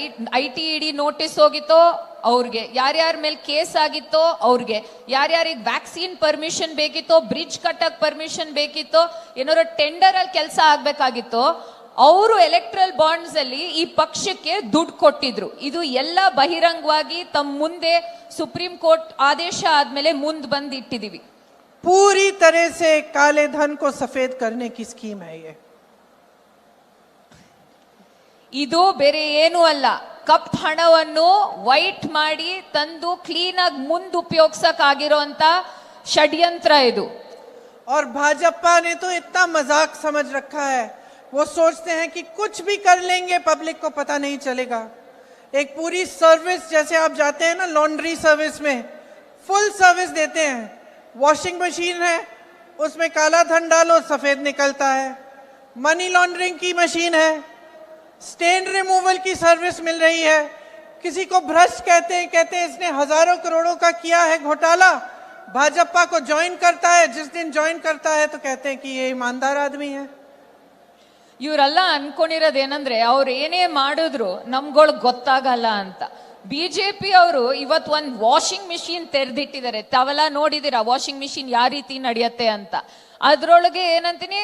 B: ITED ನೋಟಿಸ್ ಹೋಗಿತ್ತೋ ಅವ್ರಿಗೆ, ಯಾರ್ಯಾರ ಮೇಲೆ ಕೇಸ್ ಆಗಿತ್ತೋ ಅವ್ರಿಗೆ, ಯಾರ್ಯಾರಿಗೆ ವ್ಯಾಕ್ಸಿನ್ ಪರ್ಮಿಷನ್ ಬೇಕಿತ್ತೋ, ಬ್ರಿಡ್ಜ್ ಕಟ್ಟಕ್ ಪರ್ಮಿಷನ್ ಬೇಕಿತ್ತೋ, ಏನಾದ್ರು ಟೆಂಡರ್ ಅಲ್ಲಿ ಕೆಲಸ ಆಗ್ಬೇಕಾಗಿತ್ತೋ, ಅವರು ಎಲೆಕ್ಟ್ರಲ್ ಬಾಂಡ್ಸ್ ಅಲ್ಲಿ ಈ ಪಕ್ಷಕ್ಕೆ ದುಡ್ಡು ಕೊಟ್ಟಿದ್ರು. ಇದು ಎಲ್ಲ ಬಹಿರಂಗವಾಗಿ ತಮ್ಮ ಮುಂದೆ ಸುಪ್ರೀಂ ಕೋರ್ಟ್ ಆದೇಶ ಆದ್ಮೇಲೆ ಮುಂದೆ ಬಂದು ಇಟ್ಟಿದೀವಿ.
A: पूरी तरह से काले धन को सफेद करने की स्कीम है ये.
B: ಇದು ಬೇರೆ ಏನೂ ಅಲ್ಲ, ಕಪ್ ಹಣವನ್ನು ವೈಟ್ ಮಾಡಿ ತಂದು ಕ್ಲೀನ್ ಆಗಿ ಮುಂದೆ ಉಪಯೋಗಿಸಕ್ಕಾಗಿರೋಂತ ಷಡ್ಯಂತ್ರ ಇದು.
A: और भाजपा ने तो इतना मजाक समझ रखा है, वो सोचते हैं कि कुछ भी कर लेंगे पब्लिक को पता नहीं चलेगा। एक पूरी सर्विस, जैसे आप जाते हैं ना लॉन्ड्री सर्विस में, फुल सर्विस देते हैं। वॉशिंग मशीन है, उसमें काला धन डालो सफेद निकलता है। मनी लॉन्ड्रिंग की मशीन है, स्टेन रिमूवल की सर्विस मिल रही है। किसी को भ्रष्ट कहते हैं इसने हजारों करोड़ों का किया है घोटाला, भाजपा को ज्वाइन करता है, जिस दिन ज्वाइन करता है तो कहते हैं कि ये ईमानदार आदमी है।
B: ಇವರೆಲ್ಲ ಅನ್ಕೊಂಡಿರೋದೇನಂದ್ರೆ ಅವ್ರು ಏನೇ ಮಾಡಿದ್ರು ನಮ್ಗಳು ಗೊತ್ತಾಗಲ್ಲ ಅಂತ. ಬಿಜೆಪಿ ಅವರು ಇವತ್ ಒಂದ್ ವಾಷಿಂಗ್ ಮಿಷಿನ್ ತೆರೆದಿಟ್ಟಿದ್ದಾರೆ. ತಾವೆಲ್ಲ ನೋಡಿದಿರ ವಾಷಿಂಗ್ ಮಿಷಿನ್ ಯಾವ ರೀತಿ ನಡೆಯುತ್ತೆ ಅಂತ. ಅದ್ರೊಳಗೆ ಏನಂತೀನಿ,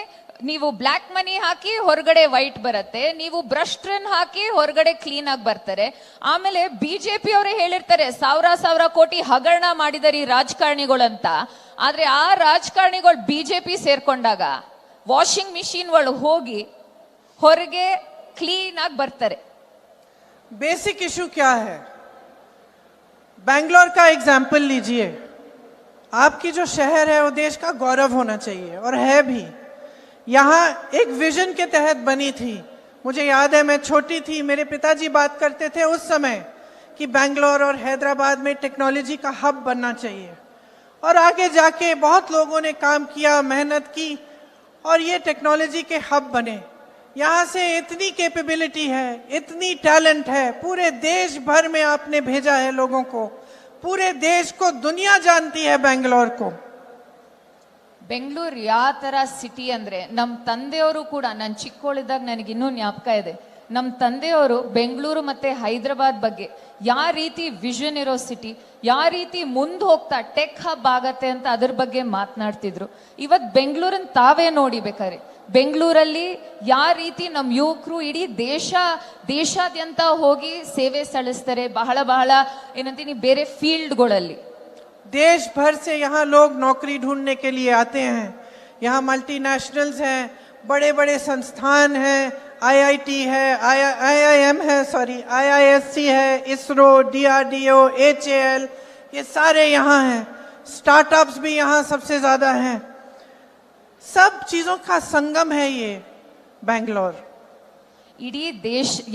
B: ನೀವು ಬ್ಲಾಕ್ ಮನಿ ಹಾಕಿ ಹೊರಗಡೆ ವೈಟ್ ಬರುತ್ತೆ, ನೀವು ಭ್ರಷ್ಟರನ್ನ ಹಾಕಿ ಹೊರಗಡೆ ಕ್ಲೀನ್ ಆಗಿ ಬರ್ತಾರೆ. ಆಮೇಲೆ ಬಿಜೆಪಿ ಅವರೇ ಹೇಳಿರ್ತಾರೆ ಸಾವಿರ ಕೋಟಿ ಹಗರಣ ಮಾಡಿದಾರೆ ಈ ರಾಜಕಾರಣಿಗಳಂತ. ಆದ್ರೆ ಆ ರಾಜಕಾರಣಿಗಳು ಬಿಜೆಪಿ ಸೇರ್ಕೊಂಡಾಗ ವಾಷಿಂಗ್ ಮಿಷಿನ್ ಒಳಗೆ ಹೋಗಿ ಹೊರಗೆ ಕ್ಲೀನ್ ಆಗಿ ಬರ್ತಾರೆ.
A: बेसिक इशू क्या है? बैंगलोर का एग्जाम्पल लीजिए। आपकी जो शहर है वो देश का गौरव होना चाहिए और है भी। यहाँ एक विजन के तहत बनी थी। मुझे याद है मैं छोटी थी, मेरे पिताजी बात करते थे उस समय कि बैंगलोर और हैदराबाद में टेक्नोलॉजी का हब बनना चाहिए। और आगे जाके बहुत लोगों ने काम किया, मेहनत की और ये टेक्नोलॉजी के हब बने। यहाँ से इतनी कैपेबिलिटी है, इतनी टैलेंट है, पूरे देश भर में आपने भेजा है लोगों को, पूरे देश को दुनिया जानती है बैंगलोर को।
B: ಬೆಂಗಳೂರು ಯಾವ ತರ ಸಿಟಿ ಅಂದ್ರೆ, ನಮ್ಮ ತಂದೆಯವರು ಕೂಡ, ನಾನು ಚಿಕ್ಕವಳಿದ್ದಾಗ ನನಗೆ ಇನ್ನೂ ಜ್ಞಾಪಕ ಇದೆ, ನಮ್ಮ ತಂದೆಯವರು ಬೆಂಗಳೂರು ಮತ್ತೆ ಹೈದರಾಬಾದ್ ಬಗ್ಗೆ ಯಾವ ರೀತಿ ವಿಷನ್ ಇರೋ ಸಿಟಿ, ಯಾವ ರೀತಿ ಮುಂದೆ ಹೋಗ್ತಾ ಟೆಕ್ ಹಬ್ ಆಗತ್ತೆ ಅಂತ ಅದ್ರ ಬಗ್ಗೆ ಮಾತನಾಡ್ತಿದ್ರು. ಇವತ್ ಬೆಂಗಳೂರನ್ನ ತಾವೇ ನೋಡಿ ಬೇಕಾರೆ, ಬೆಂಗಳೂರಲ್ಲಿ ಯಾವ ರೀತಿ ನಮ್ಮ ಯುವಕರು ಇಡೀ ದೇಶಾದ್ಯಂತ ಹೋಗಿ ಸೇವೆ ಸಲ್ಲಿಸ್ತಾರೆ. ಬಹಳ ಏನಂತೀನಿ ಬೇರೆ ಫೀಲ್ಡ್ಗಳಲ್ಲಿ.
A: देश भर से यहाँ लोग नौकरी ढूंढने के लिए आते हैं। यहाँ मल्टीनेशनल्स हैं, बड़े बड़े संस्थान हैं, IIT है, IIM है, IISc है, इसरो, DRDO, HAL, ये सारे यहाँ हैं। स्टार्टअप्स भी यहाँ सबसे ज्यादा हैं। सब चीजों का संगम है ये बैंगलोर।
B: ಇಡೀ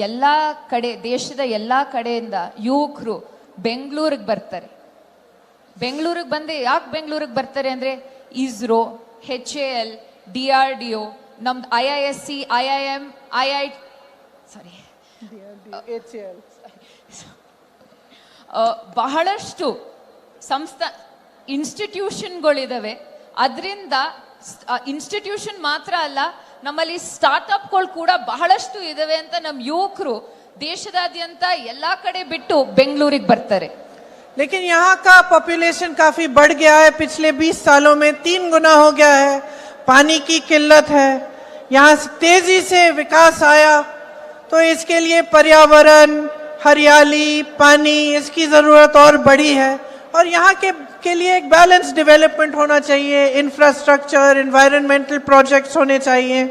B: ಎಲ್ಲಾ ಕಡೆ, ದೇಶದ ಎಲ್ಲಾ ಕಡೆಯಿಂದ ಯುವಕರು ಬೆಂಗಳೂರಿಗೆ ಬರ್ತಾರೆ. ಬೆಂಗಳೂರಿಗೆ ಬಂದು ಯಾಕೆ ಬೆಂಗಳೂರಿಗೆ ಬರ್ತಾರೆ ಅಂದ್ರೆ, ಇಸ್ರೋ, HAL, DRDO, ನಮ್ದು IISc, IIM,
A: HAL,
B: ಬಹಳಷ್ಟು ಇನ್ಸ್ಟಿಟ್ಯೂಷನ್ಗಳಿದಾವೆ. ಅದರಿಂದ ಇನ್ಸ್ಟಿಟ್ಯೂಷನ್ ಮಾತ್ರ ಅಲ್ಲ, ನಮ್ಮಲ್ಲಿ ಸ್ಟಾರ್ಟ್ಅಪ್ಗಳು ಕೂಡ ಬಹಳಷ್ಟು ಇದಾವೆ ಅಂತ ನಮ್ಮ ಯುವಕರು ದೇಶದಾದ್ಯಂತ ಎಲ್ಲಾ ಕಡೆ ಬಿಟ್ಟು ಬೆಂಗಳೂರಿಗೆ ಬರ್ತಾರೆ.
A: लेकिन यहाँ का पॉपुलेशन काफी बढ़ गया है। पिछले 20 सालों में 3 गुना हो गया है। पानी की किल्लत है, यहाँ तेजी से विकास आया तो इसके लिए पर्यावरण, हरियाली, पानी, इसकी जरूरत और बड़ी है। और यहाँ के लिए एक बैलेंस डेवलपमेंट होना चाहिए, इंफ्रास्ट्रक्चर, एनवायरमेंटल प्रोजेक्ट्स होने चाहिए।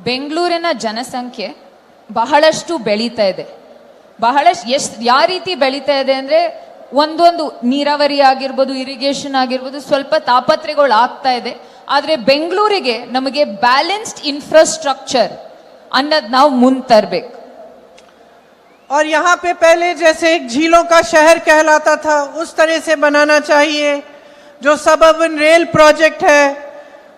B: ಬೆಂಗಳೂರಿನ ಜನಸಂಖ್ಯೆ ಬಹಳಷ್ಟು ಬೆಳೀತಾ ಇದೆ. ಯಾವ ರೀತಿ ಬೆಳೀತಾ ಇದೆ ಅಂದ್ರೆ, ಒಂದೊಂದು ನೀರಾವರಿ ಆಗಿರ್ಬೋದು, ಇರಿಗೇಷನ್ ಆಗಿರ್ಬೋದು, ಸ್ವಲ್ಪ ತಾಪತ್ರೆಗಳು ಆಗ್ತಾ ಇದೆ. ಆದ್ರೆ ಬೆಂಗಳೂರಿಗೆ ನಮಗೆ ಬ್ಯಾಲೆನ್ಸ್ಡ್ ಇನ್ಫ್ರಾಸ್ಟ್ರಕ್ಚರ್ ಅನ್ನೋದು ನಾವು ಮುಂದೆ ತರಬೇಕು.
A: और यहाँ पे पहले जैसे एक झीलों का शहर कहलाता था, उस तरह से बनाना चाहिए। जो सबअर्बन रेल प्रोजेक्ट है,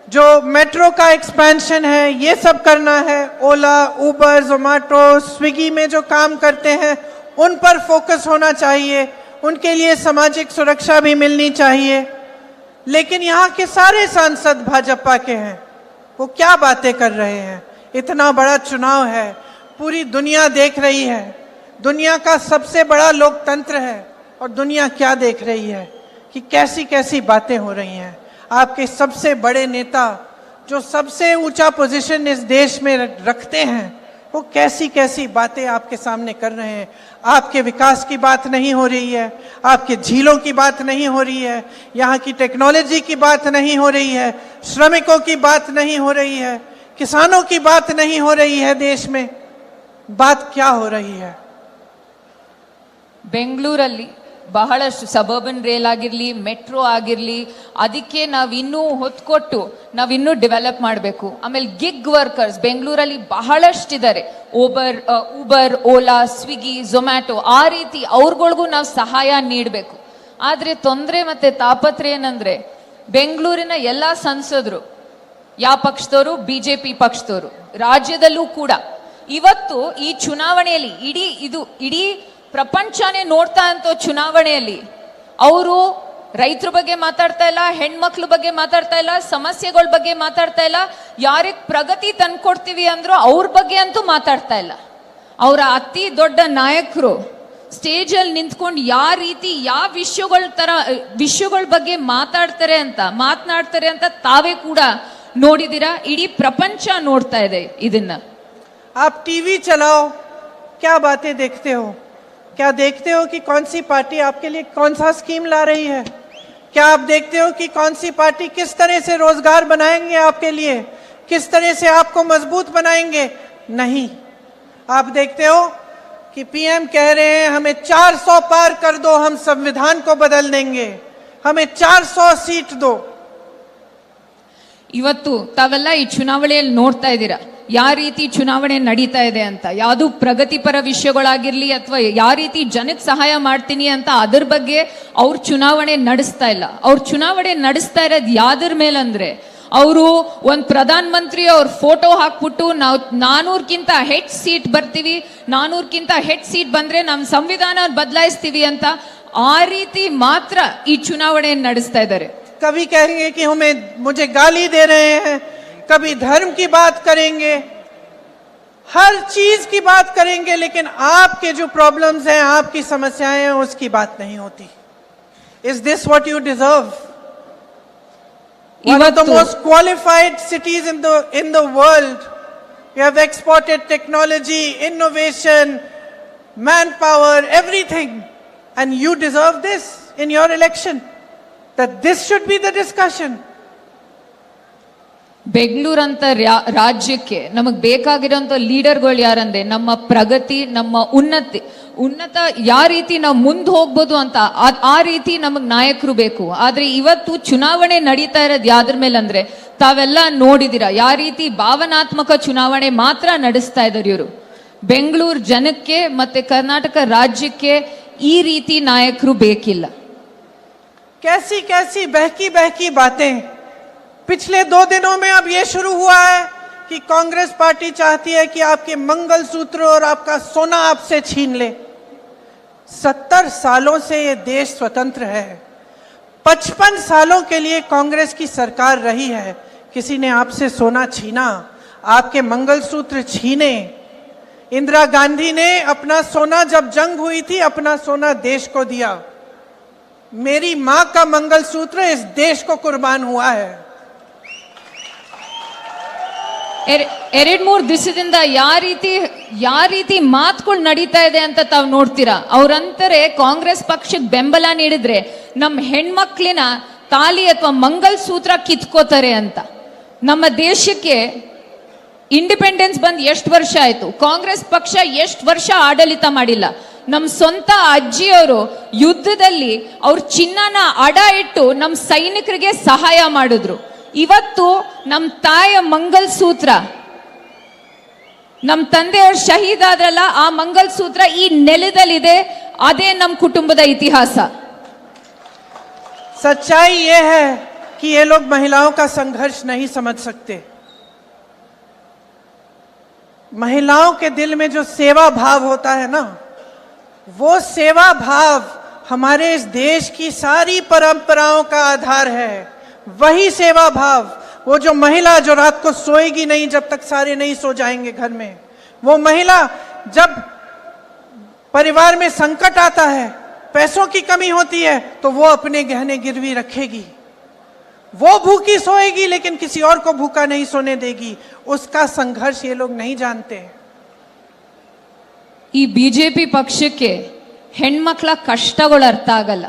A: जो मेट्रो का एक्सपेंशन है, ये सब करना है। ओला, उबर, जोमेटो, स्विगी में जो काम करते हैं उन पर फोकस होना चाहिए, उनके लिए सामाजिक सुरक्षा भी मिलनी चाहिए। लेकिन यहाँ के सारे सांसद भाजपा के हैं, वो क्या बातें कर रहे हैं? इतना बड़ा चुनाव है, पूरी दुनिया देख रही है, दुनिया का सबसे बड़ा लोकतंत्र है, और दुनिया क्या देख रही है कि कैसी कैसी बातें हो रही हैं। आपके सबसे बड़े नेता जो सबसे ऊंचा पोजीशन इस देश में रखते हैं, वो कैसी कैसी बातें आपके सामने कर रहे हैं। आपके विकास की बात नहीं हो रही है, आपके झीलों की बात नहीं हो रही है, यहाँ की टेक्नोलॉजी की बात नहीं हो रही है, श्रमिकों की बात नहीं हो रही है, किसानों की बात नहीं हो रही है देश में। बात क्या हो रही है?
B: ಬೆಂಗಳೂರಲ್ಲಿ ಬಹಳಷ್ಟು ಸಬರ್ಬನ್ ರೇಲ್ ಆಗಿರ್ಲಿ, ಮೆಟ್ರೋ ಆಗಿರ್ಲಿ, ಅದಕ್ಕೆ ನಾವಿನ್ನೂ ಹೊತ್ತು ಕೊಟ್ಟು ನಾವಿನ್ನೂ ಡೆವಲಪ್ ಮಾಡಬೇಕು. ಆಮೇಲೆ ಗಿಗ್ ವರ್ಕರ್ಸ್ ಬೆಂಗಳೂರಲ್ಲಿ ಬಹಳಷ್ಟಿದ್ದಾರೆ. ಊಬರ್, ಓಲಾ, ಸ್ವಿಗ್ಗಿ, ಝೊಮ್ಯಾಟೊ, ಆ ರೀತಿ ಅವ್ರಗಳಿಗೂ ನಾವು ಸಹಾಯ ನೀಡಬೇಕು. ಆದ್ರೆ ತೊಂದರೆ ಮತ್ತೆ ತಾಪತ್ರ ಏನಂದ್ರೆ, ಬೆಂಗಳೂರಿನ ಎಲ್ಲಾ ಸಂಸದರು ಯಾವ ಪಕ್ಷದವರು? ಬಿಜೆಪಿ ಪಕ್ಷದವರು. ರಾಜ್ಯದಲ್ಲೂ ಕೂಡ ಇವತ್ತು ಈ ಚುನಾವಣೆಯಲ್ಲಿ ಇಡೀ ಪ್ರಪಂಚನೇ ನೋಡ್ತಾ ಅಂತ ಚುನಾವಣೆಯಲ್ಲಿ ಅವರು ರೈತರ ಬಗ್ಗೆ ಮಾತಾಡ್ತಾ ಇಲ್ಲ, ಹೆಣ್ಮಕ್ಳ ಬಗ್ಗೆ ಮಾತಾಡ್ತಾ ಇಲ್ಲ, ಸಮಸ್ಯೆಗಳ ಬಗ್ಗೆ ಮಾತಾಡ್ತಾ ಇಲ್ಲ. ಯಾರಿಗೆ ಪ್ರಗತಿ ತಂದ್ಕೊಡ್ತೀವಿ ಅಂದ್ರೂ ಅವ್ರ ಬಗ್ಗೆ ಅಂತೂ ಮಾತಾಡ್ತಾ ಇಲ್ಲ. ಅವರ ಅತಿ ದೊಡ್ಡ ನಾಯಕರು ಸ್ಟೇಜ್ ಅಲ್ಲಿ ನಿಂತ್ಕೊಂಡು ಯಾವ ವಿಷಯಗಳ ಬಗ್ಗೆ ಮಾತನಾಡ್ತಾರೆ ಅಂತ ತಾವೇ ಕೂಡ ನೋಡಿದಿರಾ. ಇಡೀ ಪ್ರಪಂಚ ನೋಡ್ತಾ ಇದೆ ಇದನ್ನ.
A: आप टीवी चलाओ, क्या बातें देखते हो? क्या देखते हो कि कौन सी पार्टी आपके लिए कौन सा स्कीम ला रही है? क्या आप देखते हो कि कौन सी पार्टी किस तरह से रोजगार बनाएंगे आपके लिए, किस तरह से आपको मजबूत बनाएंगे? नहीं, आप देखते हो कि पीएम कह रहे हैं हमें 400 पार कर दो, हम संविधान को बदल देंगे, हमें 400 सीट दो.
B: ಇವತ್ತು ತಾವೆಲ್ಲ ಈ ಚುನಾವಣೆಯಲ್ಲಿ ನೋಡ್ತಾ ಇದ್ದೀರಾ ಯಾವ ರೀತಿ ಚುನಾವಣೆ ನಡೀತಾ ಇದೆ ಅಂತ. ಯಾವುದು ಪ್ರಗತಿಪರ ವಿಷಯಗಳಾಗಿರ್ಲಿ ಅಥವಾ ಯಾವ ರೀತಿ ಜನಕ್ಕೆ ಸಹಾಯ ಮಾಡ್ತೀನಿ ಅಂತ ಅದ್ರ ಬಗ್ಗೆ ಅವ್ರ ಚುನಾವಣೆ ನಡೆಸ್ತಾ ಇಲ್ಲ. ಅವ್ರ ಚುನಾವಣೆ ನಡೆಸ್ತಾ ಇರೋದು ಯಾವ್ದ್ರ ಮೇಲಂದ್ರೆ, ಅವರು ಒಂದು ಪ್ರಧಾನ ಮಂತ್ರಿ ಅವ್ರ ಫೋಟೋ ಹಾಕ್ಬಿಟ್ಟು ನಾವು 400ಕ್ಕಿಂತ ಹೆಚ್ಚು ಸೀಟ್ ಬರ್ತೀವಿ, 400ಕ್ಕಿಂತ ಹೆಚ್ಚು ಸೀಟ್ ಬಂದ್ರೆ ನಮ್ಮ ಸಂವಿಧಾನ ಬದಲಾಯಿಸ್ತೀವಿ ಅಂತ ಆ ರೀತಿ ಮಾತ್ರ ಈ ಚುನಾವಣೆ ನಡೆಸ್ತಾ ಇದ್ದಾರೆ.
A: कभी कहेंगे कि मुझे गाली दे रहे हैं, कभी धर्म की बात करेंगे, हर चीज की बात करेंगे, लेकिन आपके जो प्रॉब्लम्स हैं, आपकी समस्याएं हैं, उसकी बात नहीं होती. Is this what you deserve? One of the most qualified cities in the world. You have exported technology, innovation, manpower, everything, and you deserve this in your election. That this should be the discussion.
B: ಬೆಂಗಳೂರಂತ ರಾಜ್ಯಕ್ಕೆ ನಮಗ್ ಬೇಕಾಗಿರೋಂಥ ಲೀಡರ್ಗಳು ಯಾರಂದ್ರೆ, ನಮ್ಮ ಪ್ರಗತಿ, ನಮ್ಮ ಉನ್ನತ ಯಾವ ರೀತಿ ನಾವು ಮುಂದೆ ಹೋಗ್ಬೋದು ಅಂತ ಆ ರೀತಿ ನಮಗ್ ನಾಯಕರು ಬೇಕು. ಆದ್ರೆ ಇವತ್ತು ಚುನಾವಣೆ ನಡೀತಾ ಇರೋದು ಯಾವ್ದ್ರ ಮೇಲೆ ಅಂದ್ರೆ, ತಾವೆಲ್ಲ ನೋಡಿದಿರಾ ಯಾವ ರೀತಿ ಭಾವನಾತ್ಮಕ ಚುನಾವಣೆ ಮಾತ್ರ ನಡೆಸ್ತಾ ಇದ್ದಾರೆ ಇವರು. ಬೆಂಗಳೂರು ಜನಕ್ಕೆ ಮತ್ತೆ ಕರ್ನಾಟಕ ರಾಜ್ಯಕ್ಕೆ ಈ ರೀತಿ ನಾಯಕರು ಬೇಕಿಲ್ಲ.
A: कैसी कैसी बहकी बातें. पिछले 2 दिनों में अब ये शुरू हुआ है कि कांग्रेस पार्टी चाहती है कि आपके मंगलसूत्र और आपका सोना आपसे छीन ले. 70 सालों से ये देश स्वतंत्र है. 55 सालों के लिए कांग्रेस की सरकार रही है. किसी ने आपसे सोना छीना, आपके मंगलसूत्र छीने? इंदिरा गांधी ने अपना सोना, जब जंग हुई थी, अपना सोना देश को दिया. मेरी मां का मंगलसूत्र इस देश को कुर्बान हुआ है.
B: 2-3 ದಿವಸದಿಂದ ಯಾವ ರೀತಿ ಮಾತುಗಳು ನಡೀತಾ ಇದೆ ಅಂತ ತಾವು ನೋಡ್ತೀರಾ. ಅವ್ರಂತಾರೆ ಕಾಂಗ್ರೆಸ್ ಪಕ್ಷಕ್ಕೆ ಬೆಂಬಲ ನೀಡಿದ್ರೆ ನಮ್ಮ ಹೆಣ್ಮಕ್ಳಿನ ತಾಲಿ ಅಥವಾ ಮಂಗಲಸೂತ್ರ ಕಿತ್ಕೋತಾರೆ ಅಂತ. ನಮ್ಮ ದೇಶಕ್ಕೆ ಇಂಡಿಪೆಂಡೆನ್ಸ್ ಬಂದ್ ಎಷ್ಟು ವರ್ಷ ಆಯ್ತು? ಕಾಂಗ್ರೆಸ್ ಪಕ್ಷ ಎಷ್ಟು ವರ್ಷ ಆಡಳಿತ ಮಾಡಿಲ್ಲ. ನಮ್ಮ ಸ್ವಂತ ಅಜ್ಜಿಯವರು ಯುದ್ಧದಲ್ಲಿ ಅವ್ರ ಚಿನ್ನನ ಅಡ ಇಟ್ಟು ನಮ್ಮ ಸೈನಿಕರಿಗೆ ಸಹಾಯ ಮಾಡಿದ್ರು. ಇವತ್ತು ನಮ್ಮ ತಾಯಿಯ ಮಂಗಲಸೂತ್ರ, ನಮ್ಮ ತಂದೆಯವರು ಶಹೀದ್ ಆದ್ರಲ್ಲ, ಆ ಮಂಗಲಸೂತ್ರ ಈ ನೆಲದಲ್ಲಿದೆ. ಅದೇ ನಮ್ಮ ಕುಟುಂಬದ ಇತಿಹಾಸ.
A: सच्चाई ये है कि ये लोग महिलाओं का संघर्ष नहीं समझ सकते. महिलाओं के दिल में जो सेवा भाव होता है ना, वो सेवा भाव हमारे इस देश की सारी परंपराओं का आधार है. वही सेवा भाव, वो जो महिला जो रात को सोएगी नहीं जब तक सारे नहीं सो जाएंगे घर में, वो महिला जब परिवार में संकट आता है, पैसों की कमी होती है, तो वो अपने गहने गिरवी रखेगी. वो भूखी सोएगी लेकिन किसी और को भूखा नहीं सोने देगी. उसका संघर्ष ये लोग नहीं जानते.
B: ಈ ಬಿಜೆಪಿ ಪಕ್ಷಕ್ಕೆ ಹೆಣ್ಮಕ್ಳ ಕಷ್ಟಗಳು ಅರ್ಥ ಆಗಲ್ಲ.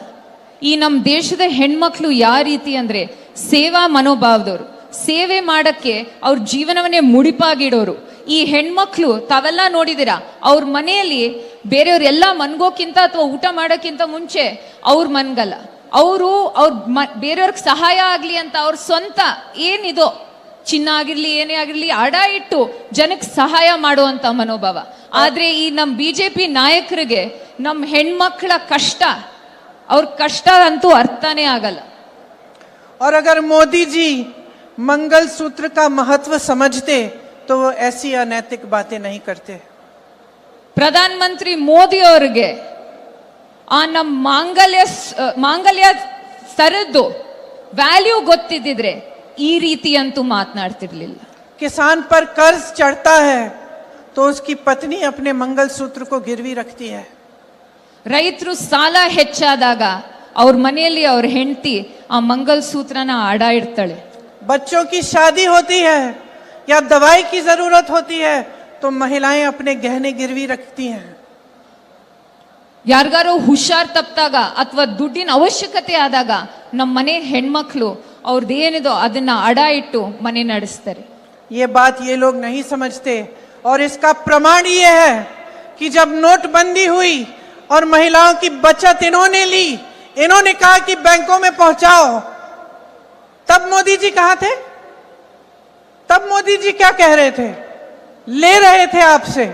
B: ಈ ನಮ್ಮ ದೇಶದ ಹೆಣ್ಮಕ್ಳು ಯಾವ ರೀತಿ ಅಂದ್ರೆ ಸೇವಾ ಮನೋಭಾವದವರು, ಸೇವೆ ಮಾಡಕ್ಕೆ ಅವ್ರ ಜೀವನವನ್ನೇ ಮುಡಿಪಾಗಿಡೋರು. ಈ ಹೆಣ್ಮಕ್ಳು ತಾವೆಲ್ಲ ನೋಡಿದಿರಾ, ಅವ್ರ ಮನೆಯಲ್ಲಿ ಬೇರೆಯವ್ರೆಲ್ಲ ಮನ್ಗೋಕ್ಕಿಂತ ಅಥವಾ ಊಟ ಮಾಡೋಕ್ಕಿಂತ ಮುಂಚೆ ಅವ್ರ ಮನ್ಗಲ್ಲ, ಅವರು ಬೇರೆಯವ್ರಿಗೆ ಸಹಾಯ ಆಗ್ಲಿ ಅಂತ ಅವ್ರ ಸ್ವಂತ ಏನಿದೋ ಚಿನ್ನ ಆಗಿರ್ಲಿ ಏನೇ ಆಗಿರ್ಲಿ ಅಡ ಇಟ್ಟು ಜನಕ್ಕೆ ಸಹಾಯ ಮಾಡುವಂತ ಮನೋಭಾವ. ಆದ್ರೆ ಈ ನಮ್ ಬಿಜೆಪಿ ನಾಯಕರಿಗೆ ನಮ್ ಹೆಣ್ಮಕ್ಳ ಕಷ್ಟ, ಅವ್ರ ಕಷ್ಟ ಅಂತೂ ಅರ್ಥನೇ ಆಗಲ್ಲ.
A: और अगर मोदी जी मंगल सूत्र का महत्व समझते तो वो ऐसी अनैतिक बातें नहीं करते.
B: ಪ್ರಧಾನ ಮಂತ್ರಿ ಮೋದಿ ಅವರಿಗೆ ಆ ನಮ್ಮ ಮಾಂಗಲ್ಯ ಸರದ್ದು ವ್ಯಾಲ್ಯೂ ಗೊತ್ತಿದ್ದಿದ್ರೆ ಈ ರೀತಿ ಅಂತೂ ಮಾತನಾಡ್ತಿರ್ಲಿಲ್ಲ.
A: किसान पर कर्ज चढ़ता है तो उसकी पत्नी अपने मंगल सूत्र को गिरवी रखती है.
B: ರೈತರು ಸಾಲ ಹೆಚ್ಚಾದಾಗ ಅವ್ರ ಮನೆಯಲ್ಲಿ ಅವ್ರ ಹೆಂಡತಿ ಆ ಮಂಗಲ್ ಸೂತ್ರನ ಅಡ ಇಡ್ತಾಳೆ.
A: बच्चों की शादी होती है या दवाई की जरूरत होती है तो महिलाएं अपने गहने गिरवी रखती हैं.
B: ಯಾರಿಗಾರು ಹುಷಾರ್ ತಪ್ಪಿದಾಗ ಅಥವಾ ದುಡ್ಡಿನ ಅವಶ್ಯಕತೆ ಆದಾಗ ನಮ್ಮ ಮನೆ ಹೆಣ್ಮಕ್ಳು ಅವ್ರದ್ದೇನಿದೋ ಅದನ್ನ ಅಡ ಇಟ್ಟು ಮನೆ ನಡೆಸ್ತಾರೆ.
A: ये बात ये लोग नहीं समझते और इसका प्रमाण ये है कि जब नोटबंदी हुई और महिलाओं की बचत इन्होंने ली, इन्होंने कहा कि बैंकों में पहुंचाओ, तब मोदी जी कहां थे? तब मोदी जी क्या कह रहे थे? ले रहे थे आपसे.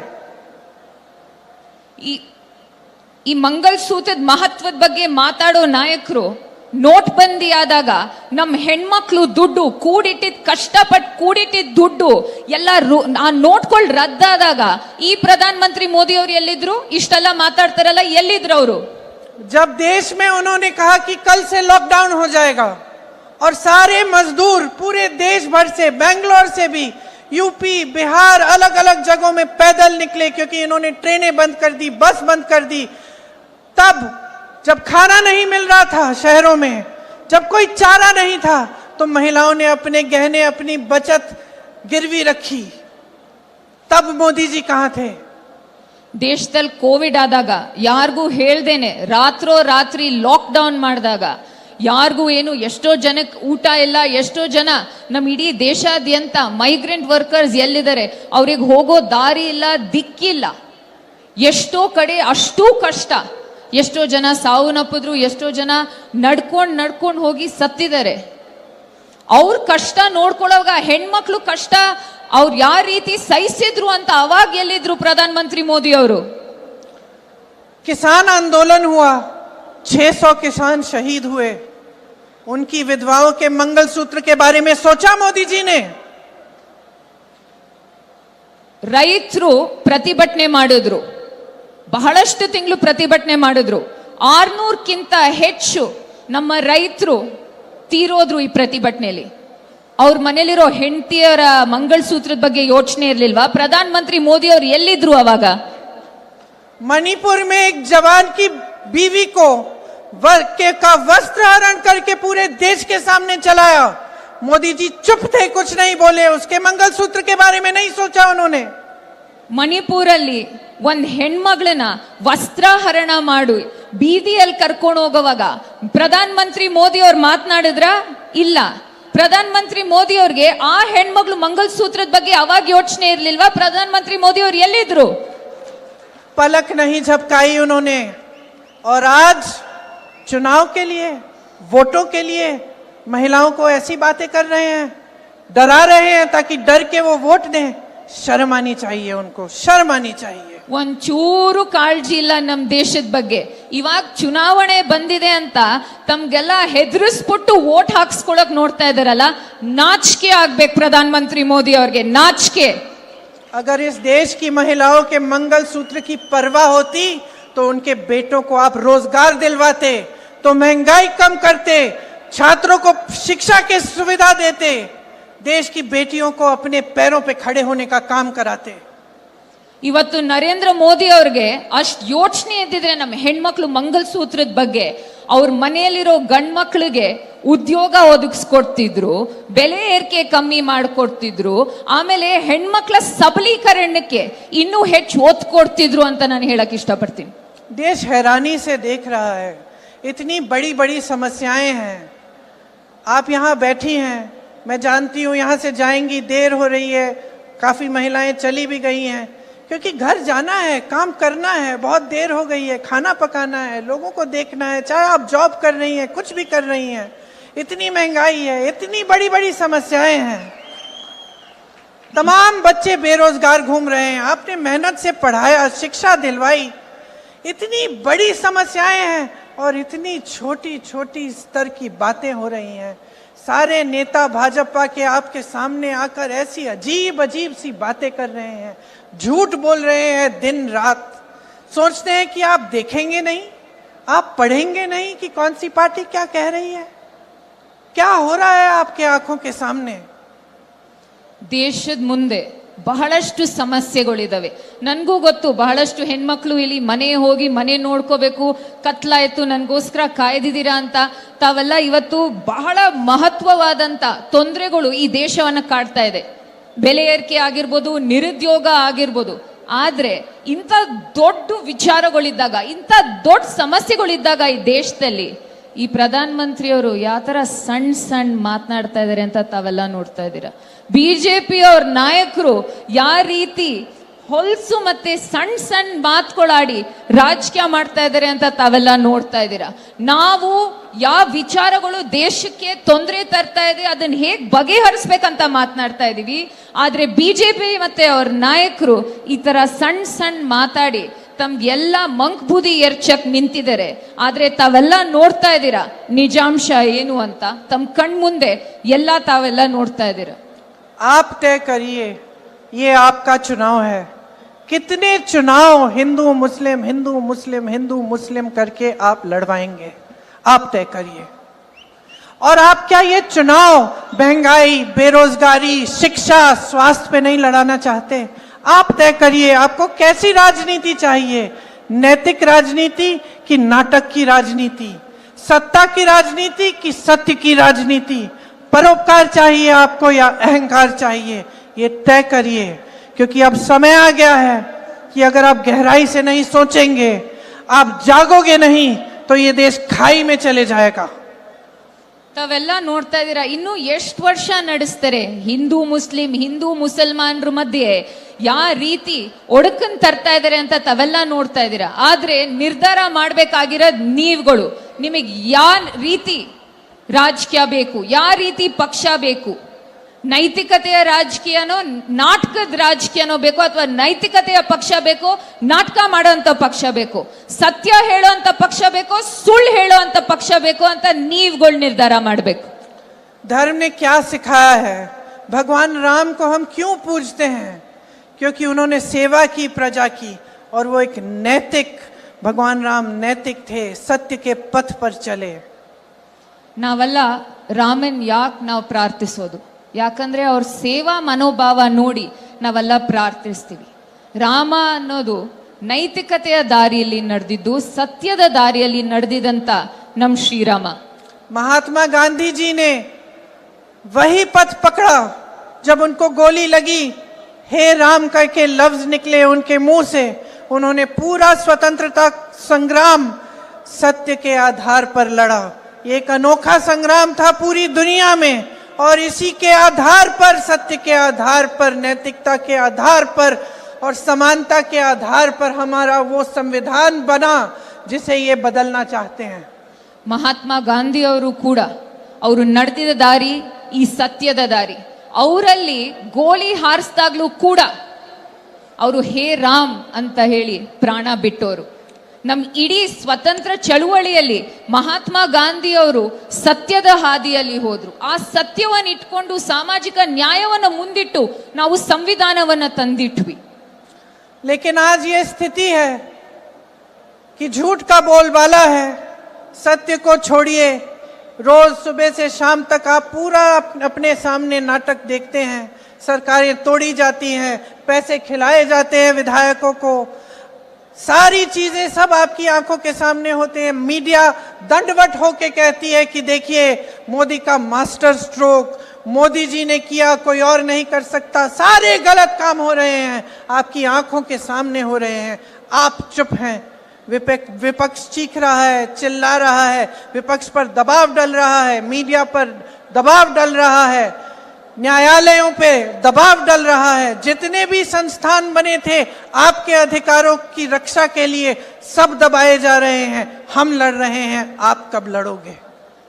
B: ಈ ಮಂಗಲ್ ಸೂತ್ರದ ಮಹತ್ವದ ಬಗ್ಗೆ ಮಾತಾಡೋ ನಾಯಕರು ನೋಟ್ ಬಂದಿ ಆದಾಗ ನಮ್ಮ ಹೆಣ್ಮಕ್ಳು ದುಡ್ಡು ಕೂಡಿಟ್ಟಿದ್ ಕಷ್ಟಪಟ್ಟು ಕೂಡಿಟ್ಟಿದ್ ದುಡ್ಡು ಎಲ್ಲ ಆ ನೋಟ್ಗಳು ರದ್ದಾದಾಗ ಈ ಪ್ರಧಾನ ಮಂತ್ರಿ ಮೋದಿ ಅವರು ಎಲ್ಲಿದ್ರು? ಇಷ್ಟೆಲ್ಲ ಮಾತಾಡ್ತಾರಲ್ಲ, ಎಲ್ಲಿದ್ರು ಅವರು?
A: जब देश में उन्होंने कहा कि कल से लॉकडाउन हो जाएगा और सारे मजदूर पूरे देश भर से, बेंगलोर से भी, यूपी, बिहार, अलग अलग जगहों में पैदल निकले क्योंकि इन्होंने ट्रेनें बंद कर दी, बस बंद कर दी. तब जब खाना नहीं मिल रहा था शहरों में, जब कोई चारा नहीं था, तो महिलाओं ने अपने गहने, अपनी बचत गिरवी रखी. तब मोदी जी कहां थे?
B: ದೇಶದಲ್ಲಿ ಕೋವಿಡ್ ಆದಾಗ ಯಾರಿಗೂ ಹೇಳ್ದೇನೆ ರಾತ್ರಿ ಲಾಕ್ಡೌನ್ ಮಾಡಿದಾಗ ಯಾರಿಗೂ ಏನು, ಎಷ್ಟೋ ಜನಕ್ಕೆ ಊಟ ಇಲ್ಲ, ಎಷ್ಟೋ ಜನ ನಮ್ಮ ಇಡೀ ದೇಶಾದ್ಯಂತ ಮೈಗ್ರೆಂಟ್ ವರ್ಕರ್ಸ್ ಎಲ್ಲಿದ್ದಾರೆ ಅವ್ರಿಗೆ ಹೋಗೋ ದಾರಿ ಇಲ್ಲ, ದಿಕ್ಕಿಲ್ಲ. ಎಷ್ಟೋ ಕಡೆ ಅಷ್ಟೂ ಕಷ್ಟ, ಎಷ್ಟೋ ಜನ ಸಾವನ್ನಪ್ಪಿದ್ರು, ಎಷ್ಟೋ ಜನ ನಡ್ಕೊಂಡು ಹೋಗಿ ಸತ್ತಿದ್ದಾರೆ. ಅವ್ರ ಕಷ್ಟ ನೋಡ್ಕೊಳ್ಳೋವಾಗ ಹೆಣ್ಮಕ್ಳು ಕಷ್ಟ ಅವ್ರು ಯಾವ ರೀತಿ ಸಹಿಸಿದ್ರು ಅಂತ ಅವಾಗ ಎಲ್ಲಿದ್ರು ಪ್ರಧಾನ ಮಂತ್ರಿ ಮೋದಿ ಅವರು?
A: किसान आंदोलन हुआ, 600 किसान शहीद हुए, उनकी विधवाओं के मंगलसूत्र के बारे में सोचा मोदी जी ने?
B: ರೈತರು ಪ್ರತಿಭಟನೆ ಮಾಡಿದ್ರು, ಬಹಳಷ್ಟು ತಿಂಗಳು ಪ್ರತಿಭಟನೆ ಮಾಡಿದ್ರು. 600ಕ್ಕಿಂತ ಹೆಚ್ಚು ನಮ್ಮ ರೈತರು ತೀರೋದ್ರು ಈ ಪ್ರತಿಭಟನೆಯಲ್ಲಿ. ಅವ್ರ ಮನೇಲಿರೋ ಹೆಂಡತಿಯರ ಮಂಗಲಸೂತ್ರದ ಬಗ್ಗೆ ಯೋಚನೆ ಇರ್ಲಿಲ್ವಾ? ಪ್ರಧಾನ ಮಂತ್ರಿ ಮೋದಿ ಅವರು ಎಲ್ಲಿದ್ರು ಅವಾಗ?
A: मणिपुर में एक जवान की बीवी को का वस्त्र हरण करके पूरे देश के सामने चलाया. मोदी जी चुप थे, कुछ नहीं बोले. उसके मंगलसूत्र के बारे में नहीं सोचा उन्होंने.
B: ಮಣಿಪುರಲ್ಲಿ ಒಂದ್ ಹೆಣ್ಮಗಳನ್ನ ವಸ್ತ್ರಹರಣ ಮಾಡಿ ಬೀದಿಯಲ್ಲಿ ಕರ್ಕೊಂಡು ಹೋಗುವಾಗ ಪ್ರಧಾನ ಮಂತ್ರಿ ಮೋದಿ ಅವ್ರು ಮಾತನಾಡಿದ್ರ? ಇಲ್ಲ. ಪ್ರಧಾನ ಮಂತ್ರಿ ಮೋದಿ ಅವ್ರಿಗೆ ಆ ಹೆಣ್ಮಗಳು ಮಂಗಲಸೂತ್ರದ ಬಗ್ಗೆ ಅವಾಗ ಯೋಚನೆ ಇರ್ಲಿಲ್ವಾ? ಪ್ರಧಾನ ಮಂತ್ರಿ ಮೋದಿ ಅವ್ರು ಎಲ್ಲಿದ್ರು?
A: पलक नहीं झपकाई उन्होंने. और आज चुनाव के लिए, वोटों के लिए महिलाओं को ऐसी बातें कर रहे हैं, डरा रहे हैं ताकि डर के वो वोट दें. शर्म आनी चाहिए उनको, शर्म आनी चाहिए.
B: ಒಂಚೂರು ಕಾಳಜಿ ಇಲ್ಲ ನಮ್ ದೇಶದ ಬಗ್ಗೆ. ಇವಾಗ ಚುನಾವಣೆ ಬಂದಿದೆ ಅಂತ ತಮ್ಗೆಲ್ಲ ಹೆದರಿಸ್ಬಿಟ್ಟು ವೋಟ್ ಹಾಕ್ಸ್ಕೊಳಕ್ ನೋಡ್ತಾ ಇದಾರಲ್ಲ, ನಾಚಿಕೆ ಆಗ್ಬೇಕು ಪ್ರಧಾನ ಮಂತ್ರಿ ಮೋದಿ ಅವ್ರಿಗೆ, ನಾಚಿಕೆ.
A: अगर इस देश की महिलाओं के मंगलसूत्र की परवाह होती तो उनके बेटों को आप रोजगार दिलवाते, तो महंगाई कम करते, छात्रों को शिक्षा की सुविधा देते, देश की बेटियों को अपने पैरों पे खड़े होने का काम कराते.
B: ಇವತ್ತು ನರೇಂದ್ರ ಮೋದಿ ಅವ್ರಿಗೆ ಅಷ್ಟ್ ಯೋಚನೆ ಇದ್ದಿದ್ರೆ ನಮ್ಮ ಹೆಣ್ಮಕ್ಳು ಮಂಗಲಸೂತ್ರದ ಬಗ್ಗೆ ಅವ್ರ ಮನೆಯಲ್ಲಿರೋ ಗಂಡ್ ಮಕ್ಳಿಗೆ ಉದ್ಯೋಗ ಒದಗಿಸ್ಕೊಡ್ತಿದ್ರು, ಬೆಲೆ ಏರಿಕೆ ಕಮ್ಮಿ ಮಾಡಿಕೊಡ್ತಿದ್ರು, ಆಮೇಲೆ ಹೆಣ್ಮಕ್ಳ ಸಬಲೀಕರಣಕ್ಕೆ ಇನ್ನೂ ಹೆಚ್ಚು ಒತ್ತು ಕೊಡ್ತಿದ್ರು ಅಂತ ನಾನು ಹೇಳಕ್ ಇಷ್ಟಪಡ್ತೀನಿ.
A: देश हैरानी से देख रहा है, इतनी बड़ी बड़ी समस्याएं हैं. आप यहाँ बैठी हैं, मैं जानती हूँ यहाँ से जाएंगी, देर हो रही है, काफ़ी महिलाएं चली भी गई हैं, क्योंकि घर जाना है, काम करना है, बहुत देर हो गई है, खाना पकाना है, लोगों को देखना है, चाहे आप जॉब कर रही हैं, कुछ भी कर रही हैं। इतनी महंगाई है, इतनी बड़ी बड़ी समस्याएं हैं, तमाम बच्चे बेरोजगार घूम रहे हैं, आपने मेहनत से पढ़ाया, शिक्षा दिलवाई, इतनी बड़ी समस्याएं हैं और इतनी छोटी छोटी स्तर की बातें हो रही हैं। सारे नेता भाजपा के आपके सामने आकर ऐसी अजीब अजीब सी बातें कर रहे हैं, झूठ बोल रहे हैं दिन रात, सोचते हैं कि आप देखेंगे नहीं, आप पढ़ेंगे नहीं कि कौन सी पार्टी क्या कह रही है। क्या हो रहा है आपके आंखों के सामने?
B: ದೇಶದ ಮುಂದೆ ಬಹಳಷ್ಟು ಸಮಸ್ಯೆಗಳಿದಾವೆ. ನನಗೂ ಗೊತ್ತು, ಬಹಳಷ್ಟು ಹೆಣ್ಮಕ್ಳು ಇಲ್ಲಿ ಮನೆ ಹೋಗಿ ಮನೆ ನೋಡ್ಕೋಬೇಕು, ಕತ್ಲಾಯ್ತು ನನಗೋಸ್ಕರ ಕಾಯ್ದಿದ್ದೀರಾ ಅಂತ. ತಾವೆಲ್ಲ ಇವತ್ತು ಬಹಳ ಮಹತ್ವವಾದಂತ ತೊಂದರೆಗಳು ಈ ದೇಶವನ್ನ ಕಾಡ್ತಾ ಇದೆ. ಬೆಲೆ ಏರಿಕೆ ಆಗಿರ್ಬೋದು, ನಿರುದ್ಯೋಗ ಆಗಿರ್ಬೋದು. ಆದ್ರೆ ಇಂಥ ದೊಡ್ಡ ವಿಚಾರಗಳಿದ್ದಾಗ, ಇಂಥ ದೊಡ್ಡ ಸಮಸ್ಯೆಗಳಿದ್ದಾಗ ಈ ದೇಶದಲ್ಲಿ ಈ ಪ್ರಧಾನ ಮಂತ್ರಿಯವರು ಯಾವ ತರ ಸಣ್ಣ ಸಣ್ಣ ಮಾತನಾಡ್ತಾ ಇದಾರೆ ಅಂತ ತಾವೆಲ್ಲ ನೋಡ್ತಾ ಇದ್ದೀರಾ. ಬಿಜೆಪಿ ಅವ್ರ ನಾಯಕರು ಯಾವ ರೀತಿ ಹೊಲ್ಸು ಮತ್ತೆ ಸಣ್ಣ ಸಣ್ಣ ಮಾತುಗಳಾಡಿ ರಾಜಕೀಯ ಮಾಡ್ತಾ ಇದ್ದಾರೆ ಅಂತ ತಾವೆಲ್ಲ ನೋಡ್ತಾ ಇದ್ದೀರಾ. ನಾವು ಯಾವ ವಿಚಾರಗಳು ದೇಶಕ್ಕೆ ತೊಂದರೆ ತರ್ತಾ ಇದೆ ಅದನ್ನ ಹೇಗ್ ಬಗೆಹರಿಸ್ಬೇಕಂತ ಮಾತನಾಡ್ತಾ ಇದೀವಿ. ಆದ್ರೆ ಬಿಜೆಪಿ ಮತ್ತೆ ಅವ್ರ ನಾಯಕರು ಈ ತರ ಸಣ್ಣ ಸಣ್ಣ ಮಾತಾಡಿ ತಮ್ಗೆಲ್ಲ ಮಂಕ್ ಬೂದಿ ಎರ್ಚಕ್ ನಿಂತಿದ್ದಾರೆ. ಆದ್ರೆ ತಾವೆಲ್ಲ ನೋಡ್ತಾ ಇದ್ದೀರಾ ನಿಜಾಂಶ ಏನು ಅಂತ. ತಮ್ಮ ಕಣ್ ಮುಂದೆ ಎಲ್ಲ ತಾವೆಲ್ಲ ನೋಡ್ತಾ ಇದ್ದೀರಾ.
A: आप तय करिए, ये आपका चुनाव है, कितने चुनाव हिंदू मुस्लिम हिंदू मुस्लिम हिंदू मुस्लिम करके आप लड़वाएंगे, आप तय करिए। और आप क्या ये चुनाव महंगाई, बेरोजगारी, शिक्षा, स्वास्थ्य पे नहीं लड़ाना चाहते? आप तय करिए, आपको कैसी राजनीति चाहिए? नैतिक राजनीति कि नाटक की राजनीति? सत्ता की राजनीति कि सत्य की राजनीति? परोपकार चाहिए आपको या अहंकार चाहिए? ये तय करिए, क्योंकि अब समय आ गया है कि अगर आप गहराई से नहीं सोचेंगे, आप जागोगे नहीं, तो ये देश खाई में चले जाएगा।
B: ತಾವೆಲ್ಲ ನೋಡ್ತಾ ಇದ್ದೀರಾ, ಇನ್ನು ಎಷ್ಟು ವರ್ಷ ನಡೆಸ್ತಾರೆ ಹಿಂದೂ ಮುಸಲ್ಮಾನರ ಮಧ್ಯೆ ಯಾವ ರೀತಿ ಒಡಕನ್ ತರ್ತಾ ಇದಾರೆ ಅಂತ ತಾವೆಲ್ಲ ನೋಡ್ತಾ ಇದ್ದೀರಾ. ಆದ್ರೆ ನಿರ್ಧಾರ ಮಾಡ್ಬೇಕಾಗಿರೋದ್ ನೀವುಗಳು. ನಿಮಗೆ ಯಾವ ರೀತಿ ರಾಜಕೀಯ ಬೇಕು, ಯಾವ ರೀತಿ ಪಕ್ಷ ಬೇಕು? ನೈತಿಕತೆಯ ರಾಜಕೀಯನೋ ನಾಟಕದ ರಾಜಕೀಯನೋ ಬೇಕು, ಅಥವಾ ನೈತಿಕತೆಯ ಪಕ್ಷ ಬೇಕು, ನಾಟಕ ಮಾಡೋಂಥ ಪಕ್ಷ ಬೇಕು, ಸತ್ಯ ಹೇಳೋಂಥ ಪಕ್ಷ ಬೇಕು, ಸುಳ್ಳು ಹೇಳೋಂಥ ಪಕ್ಷ ಬೇಕು ಅಂತ ನೀವುಗಳು ನಿರ್ಧಾರ ಮಾಡಬೇಕು.
A: धर्म ने क्या सिखाया है? भगवान राम को हम क्यों पूजते हैं? क्योंकि उन्होंने सेवा की, प्रजा की, और वो एक नैतिक, भगवान राम नैतिक थे, सत्य के पथ पर चले।
B: ನಾವೆಲ್ಲ ರಾಮನ್ ಯಾಕೆ ನಾವು ಪ್ರಾರ್ಥಿಸೋದು? ಯಾಕಂದ್ರೆ ಅವ್ರ ಸೇವಾ ಮನೋಭಾವ ನೋಡಿ ನಾವೆಲ್ಲ ಪ್ರಾರ್ಥಿಸ್ತೀವಿ. ರಾಮ ಅನ್ನೋದು ನೈತಿಕತೆಯ ದಾರಿಯಲ್ಲಿ ನಡೆದಿದ್ದು, ಸತ್ಯದ ದಾರಿಯಲ್ಲಿ ನಡೆದಿದಂತ ನಮ್ ಶ್ರೀರಾಮ.
A: महात्मा गांधी जी ने वही पथ पकड़ा जब उनको गोली लगी, हे राम करके लफ्ज निकले उनके मुंह से। उन्होंने पूरा स्वतंत्रता संग्राम सत्य के आधार पर लड़ा। एक अनोखा संग्राम था पूरी दुनिया में, और इसी के आधार पर, सत्य के आधार पर, नैतिकता के आधार पर और समानता के आधार पर हमारा वो संविधान बना जिसे ये बदलना चाहते हैं।
B: ಮಹಾತ್ಮ ಗಾಂಧಿ ಅವರು ಕೂಡ ಅವರು ನಡೆದಿದ್ದ ದಾರಿ ಈ ಸತ್ಯದ ದಾರಿ. ಅವರಲ್ಲಿ ಗೋಲಿ ಹಾರಿಸಿದಾಗ್ಲೂ ಕೂಡ ಅವರು ಹೇ ರಾಮ್ ಅಂತ ಹೇಳಿ ಪ್ರಾಣ ಬಿಟ್ಟವರು. ನಮ್ ಇಡೀ ಸ್ವತಂತ್ರ ಚಳುವಳಿಯಲ್ಲಿ ಮಹಾತ್ಮ ಗಾಂಧಿ ಅವರು ಸತ್ಯದ ಹಾದಿಯಲ್ಲಿ ಹೋದ್ರು. ಆ ಸತ್ಯವನ್ನು ಇಟ್ಕೊಂಡು ಸಾಮಾಜಿಕ ನ್ಯಾಯವನ್ನು ಮುಂದಿಟ್ಟು ನಾವು ಸಂವಿಧಾನವನ್ನ ತಂದಿಟ್ವಿ.
A: लेकिन आज ये स्थिति है कि झूठ का बोलबाला है, सत्य को छोड़िए। रोज सुबह से शाम तक आप पूरा अपने सामने नाटक देखते हैं। सरकारें तोड़ी जाती हैं, पैसे खिलाए जाते हैं विधायकों को, सारी चीजें सब आपकी आंखों के सामने होते हैं। मीडिया दंडवत होके कहती है कि देखिए मोदी का मास्टर स्ट्रोक, मोदी जी ने किया, कोई और नहीं कर सकता। सारे गलत काम हो रहे हैं, आपकी आंखों के सामने हो रहे हैं, आप चुप हैं। विपक्ष चीख रहा है, चिल्ला रहा है, विपक्ष पर दबाव डल रहा है, मीडिया पर दबाव डल रहा है। न्यायालयों पे दबाव डल रहा है। जितने भी संस्थान बने थे आपके अधिकारों की रक्षा के लिए, सब दबाए जा रहे हैं। हम लड़ रहे हैं, आप कब लड़ोगे?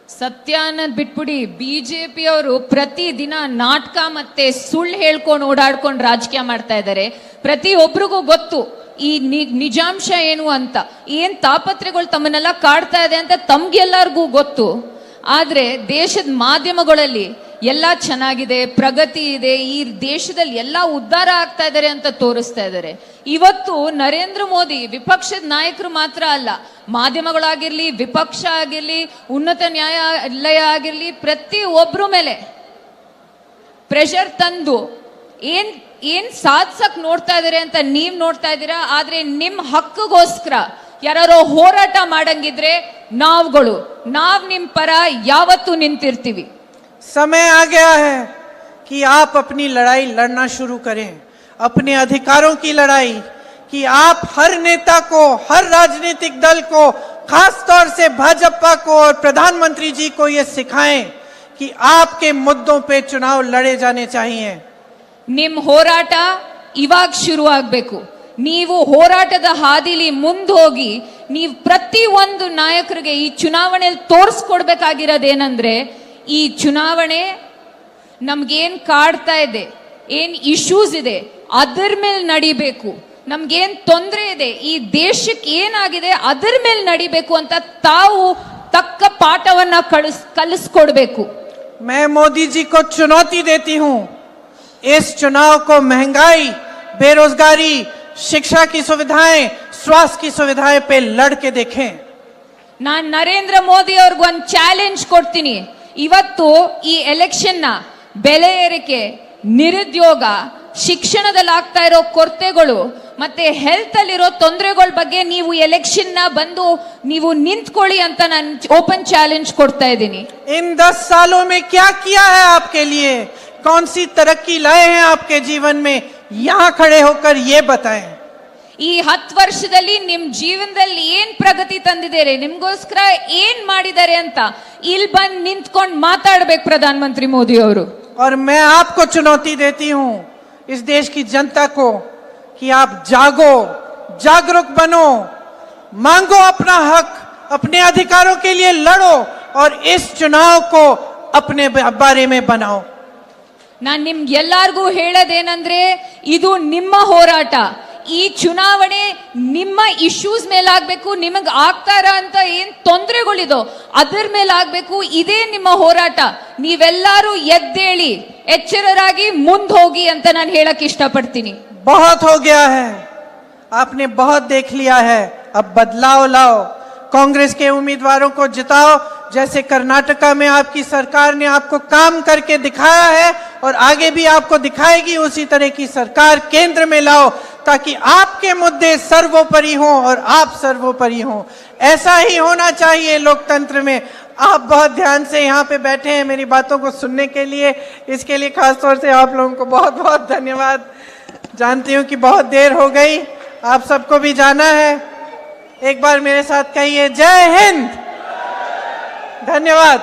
B: ಸತ್ಯ ಅನ್ನೋದ್ ಬಿಟ್ಬಿಡಿ, ಬಿಜೆಪಿ ಅವರು ಪ್ರತಿದಿನ ನಾಟಕ ಮತ್ತೆ ಸುಳ್ಳು ಹೇಳ್ಕೊಂಡು ಓಡಾಡ್ಕೊಂಡು ರಾಜಕೀಯ ಮಾಡ್ತಾ ಇದ್ದಾರೆ. ಪ್ರತಿಯೊಬ್ಬರಿಗೂ ಗೊತ್ತು ಈ ನಿಜಾಂಶ ಏನು ಅಂತ, ಏನ್ ತಾಪತ್ರೆಗಳು ತಮ್ಮನ್ನೆಲ್ಲ ಕಾಡ್ತಾ ಇದೆ ಅಂತ ತಮ್ಗೆಲ್ಲರಿಗೂ ಗೊತ್ತು. ಆದ್ರೆ ದೇಶದ ಮಾಧ್ಯಮಗಳಲ್ಲಿ ಎಲ್ಲ ಚೆನ್ನಾಗಿದೆ, ಪ್ರಗತಿ ಇದೆ, ಈ ದೇಶದಲ್ಲಿ ಎಲ್ಲ ಉದ್ಧಾರ ಆಗ್ತಾ ಇದ್ದಾರೆ ಅಂತ ತೋರಿಸ್ತಾ ಇದ್ದಾರೆ. ಇವತ್ತು ನರೇಂದ್ರ ಮೋದಿ ವಿಪಕ್ಷದ ನಾಯಕರು ಮಾತ್ರ ಅಲ್ಲ, ಮಾಧ್ಯಮಗಳಾಗಿರ್ಲಿ, ವಿಪಕ್ಷ ಆಗಿರ್ಲಿ, ಉನ್ನತ ನ್ಯಾಯಾಲಯ ಆಗಿರ್ಲಿ, ಪ್ರತಿ ಒಬ್ರ ಮೇಲೆ ಪ್ರೆಷರ್ ತಂದು ಏನ್ ಸಾಧಿಸಕ್ ನೋಡ್ತಾ ಇದಾರೆ ಅಂತ ನೀವ್ ನೋಡ್ತಾ ಇದ್ದೀರಾ. ಆದ್ರೆ ನಿಮ್ ಹಕ್ಕಗೋಸ್ಕರ ಯಾರೋ ಹೋರಾಟ ಮಾಡಂಗಿದ್ರೆ ನಾವ್ ನಿಮ್ ಪರ ಯಾವತ್ತೂ ನಿಂತಿರ್ತೀವಿ.
A: समय आ गया है कि आप अपनी लड़ाई लड़ना शुरू करें, अपने अधिकारों की लड़ाई, कि आप हर नेता को, हर राजनीतिक दल को, खास तौर से भाजपा को और प्रधानमंत्री जी को ये सिखाएं कि आपके मुद्दों पे चुनाव लड़े जाने चाहिए.
B: ನಿಮ್ ಹೋರಾಟ ಇವಾಗ ಶುರು ಆಗ್ಬೇಕು. ನೀವು ಹೋರಾಟದ ಹಾದಿಲಿ ಮುಂದೆ ಹೋಗಿ ನೀವು ಪ್ರತಿ ಒಂದು ನಾಯಕರಿಗೆ ಈ ಚುನಾವಣೆಯಲ್ಲಿ ತೋರಿಸ್ಕೊಡ್ಬೇಕಾಗಿರೋದೇನಂದ್ರೆ, ಈ ಚುನಾವಣೆ ನಮ್ಗೇನ್ ಕಾಡ್ತಾ ಇದೆ, ಏನ್ ಇಶ್ಯೂಸ್ ಇದೆ ಅದರ ಮೇಲೆ ನಡಿಬೇಕು. ನಮ್ಗೇನ್ ತೊಂದರೆ ಇದೆ, ಈ ದೇಶಕ್ಕೆ ಏನಾಗಿದೆ ಅದರ ಮೇಲೆ ನಡಿಬೇಕು ಅಂತ ತಾವು ತಕ್ಕ ಪಾಠವನ್ನ ಕಲಿಸ್ಕೊಡ್ಬೇಕು.
A: मैं मोदी जी को चुनौती देती हूं, इस चुनाव को महंगाई, बेरोजगारी, शिक्षा की सुविधाएं, स्वास्थ्य की सुविधाएं पे लड़ के देखें.
B: ನಾನ್ ನರೇಂದ್ರ ಮೋದಿ ಅವ್ರಿಗೆ ಒಂದು ಚಾಲೆಂಜ್ ಕೊಡ್ತೀನಿ. ಇವತ್ತು ಈ ಎಲೆಕ್ಷನ್ ನ ಬೆಲೆ ಏರಿಕೆ, ನಿರುದ್ಯೋಗ, ಶಿಕ್ಷಣದಲ್ಲಿ ಆಗ್ತಾ ಇರೋ ಕೊರತೆಗಳು ಮತ್ತೆ ಹೆಲ್ತ್ ಅಲ್ಲಿರೋ ತೊಂದರೆಗಳ ಬಗ್ಗೆ ನೀವು ಎಲೆಕ್ಷನ್ ನ ಬಂದು ನೀವು ನಿಂತ್ಕೊಳ್ಳಿ ಅಂತ ನಾನು ಓಪನ್ ಚಾಲೆಂಜ್ ಕೊಡ್ತಾ ಇದ್ದೀನಿ.
A: इन 10 सालों में क्या किया है आपके लिए, कौन सी तरक्की लाए हैं आपके जीवन में, यहाँ खड़े होकर ये बताएं.
B: ಈ 10 ವರ್ಷದಲ್ಲಿ ನಿಮ್ ಜೀವನದಲ್ಲಿ ಏನ್ ಪ್ರಗತಿ ತಂದಿದ್ದಾರೆ, ನಿಮ್ಗೋಸ್ಕರ ಏನ್ ಮಾಡಿದ್ದಾರೆ ಅಂತ ಇಲ್ಲಿ ಬಂದು ನಿಂತ್ಕೊಂಡು ಮಾತಾಡ್ಬೇಕು ಪ್ರಧಾನ ಮಂತ್ರಿ ಮೋದಿ ಅವರು.
A: और मैं आपको चुनौती देती हूं, इस देश की जनता को, कि आप जागो, जागरूक बनो, मांगो अपना हक, अपने अधिकारों के लिए लड़ो और इस चुनाव को अपने बारे में बनाओ.
B: ನಾನ್ ನಿಮ್ಗೆ ಎಲ್ಲಾರ್ಗೂ ಹೇಳೋದೇನಂದ್ರೆ, ಇದು ನಿಮ್ಮ ಹೋರಾಟ. ಈ ಚುನಾವಣೆ ನಿಮ್ಮ ಇಶ್ಯೂಸ್ ಮೇಲಾಗಬೇಕು, ನಿಮಗೆ ಆಗ್ತಾ ಇರೋಂತ ಏನ್ ತೊಂದರೆಗಳಿದೋ ಅದರ ಮೇಲಾಗಬೇಕು. ಇದೇ ನಿಮ್ಮ ಹೋರಾಟ. ನೀವೆಲ್ಲರೂ ಎದ್ದೇಳಿ ಎಚ್ಚರರಾಗಿ ಮುಂದೆ ಹೋಗಿ ಅಂತ ನಾನು ಹೇಳಕ್ ಇಷ್ಟಪಡ್ತೀನಿ.
A: बहुत हो गया है, आपने बहुत देख लिया है, अब बदलाव लाओ, कांग्रेस के उम्मीदवारों को जिताओ. जैसे कर्नाटका में आपकी सरकार ने आपको काम करके दिखाया है और आगे भी आपको दिखाएगी, उसी तरह की सरकार केंद्र में लाओ ताकि आपके मुद्दे सर्वोपरि हों और आप सर्वोपरि हों. ऐसा ही होना चाहिए लोकतंत्र में. आप बहुत ध्यान से यहाँ पे बैठे हैं मेरी बातों को सुनने के लिए, इसके लिए खास तौर से आप लोगों को बहुत बहुत धन्यवाद. जानती हूँ कि बहुत देर हो गई, आप सबको भी जाना है. एक बार मेरे साथ कहिए जय हिंद. धन्यवाद.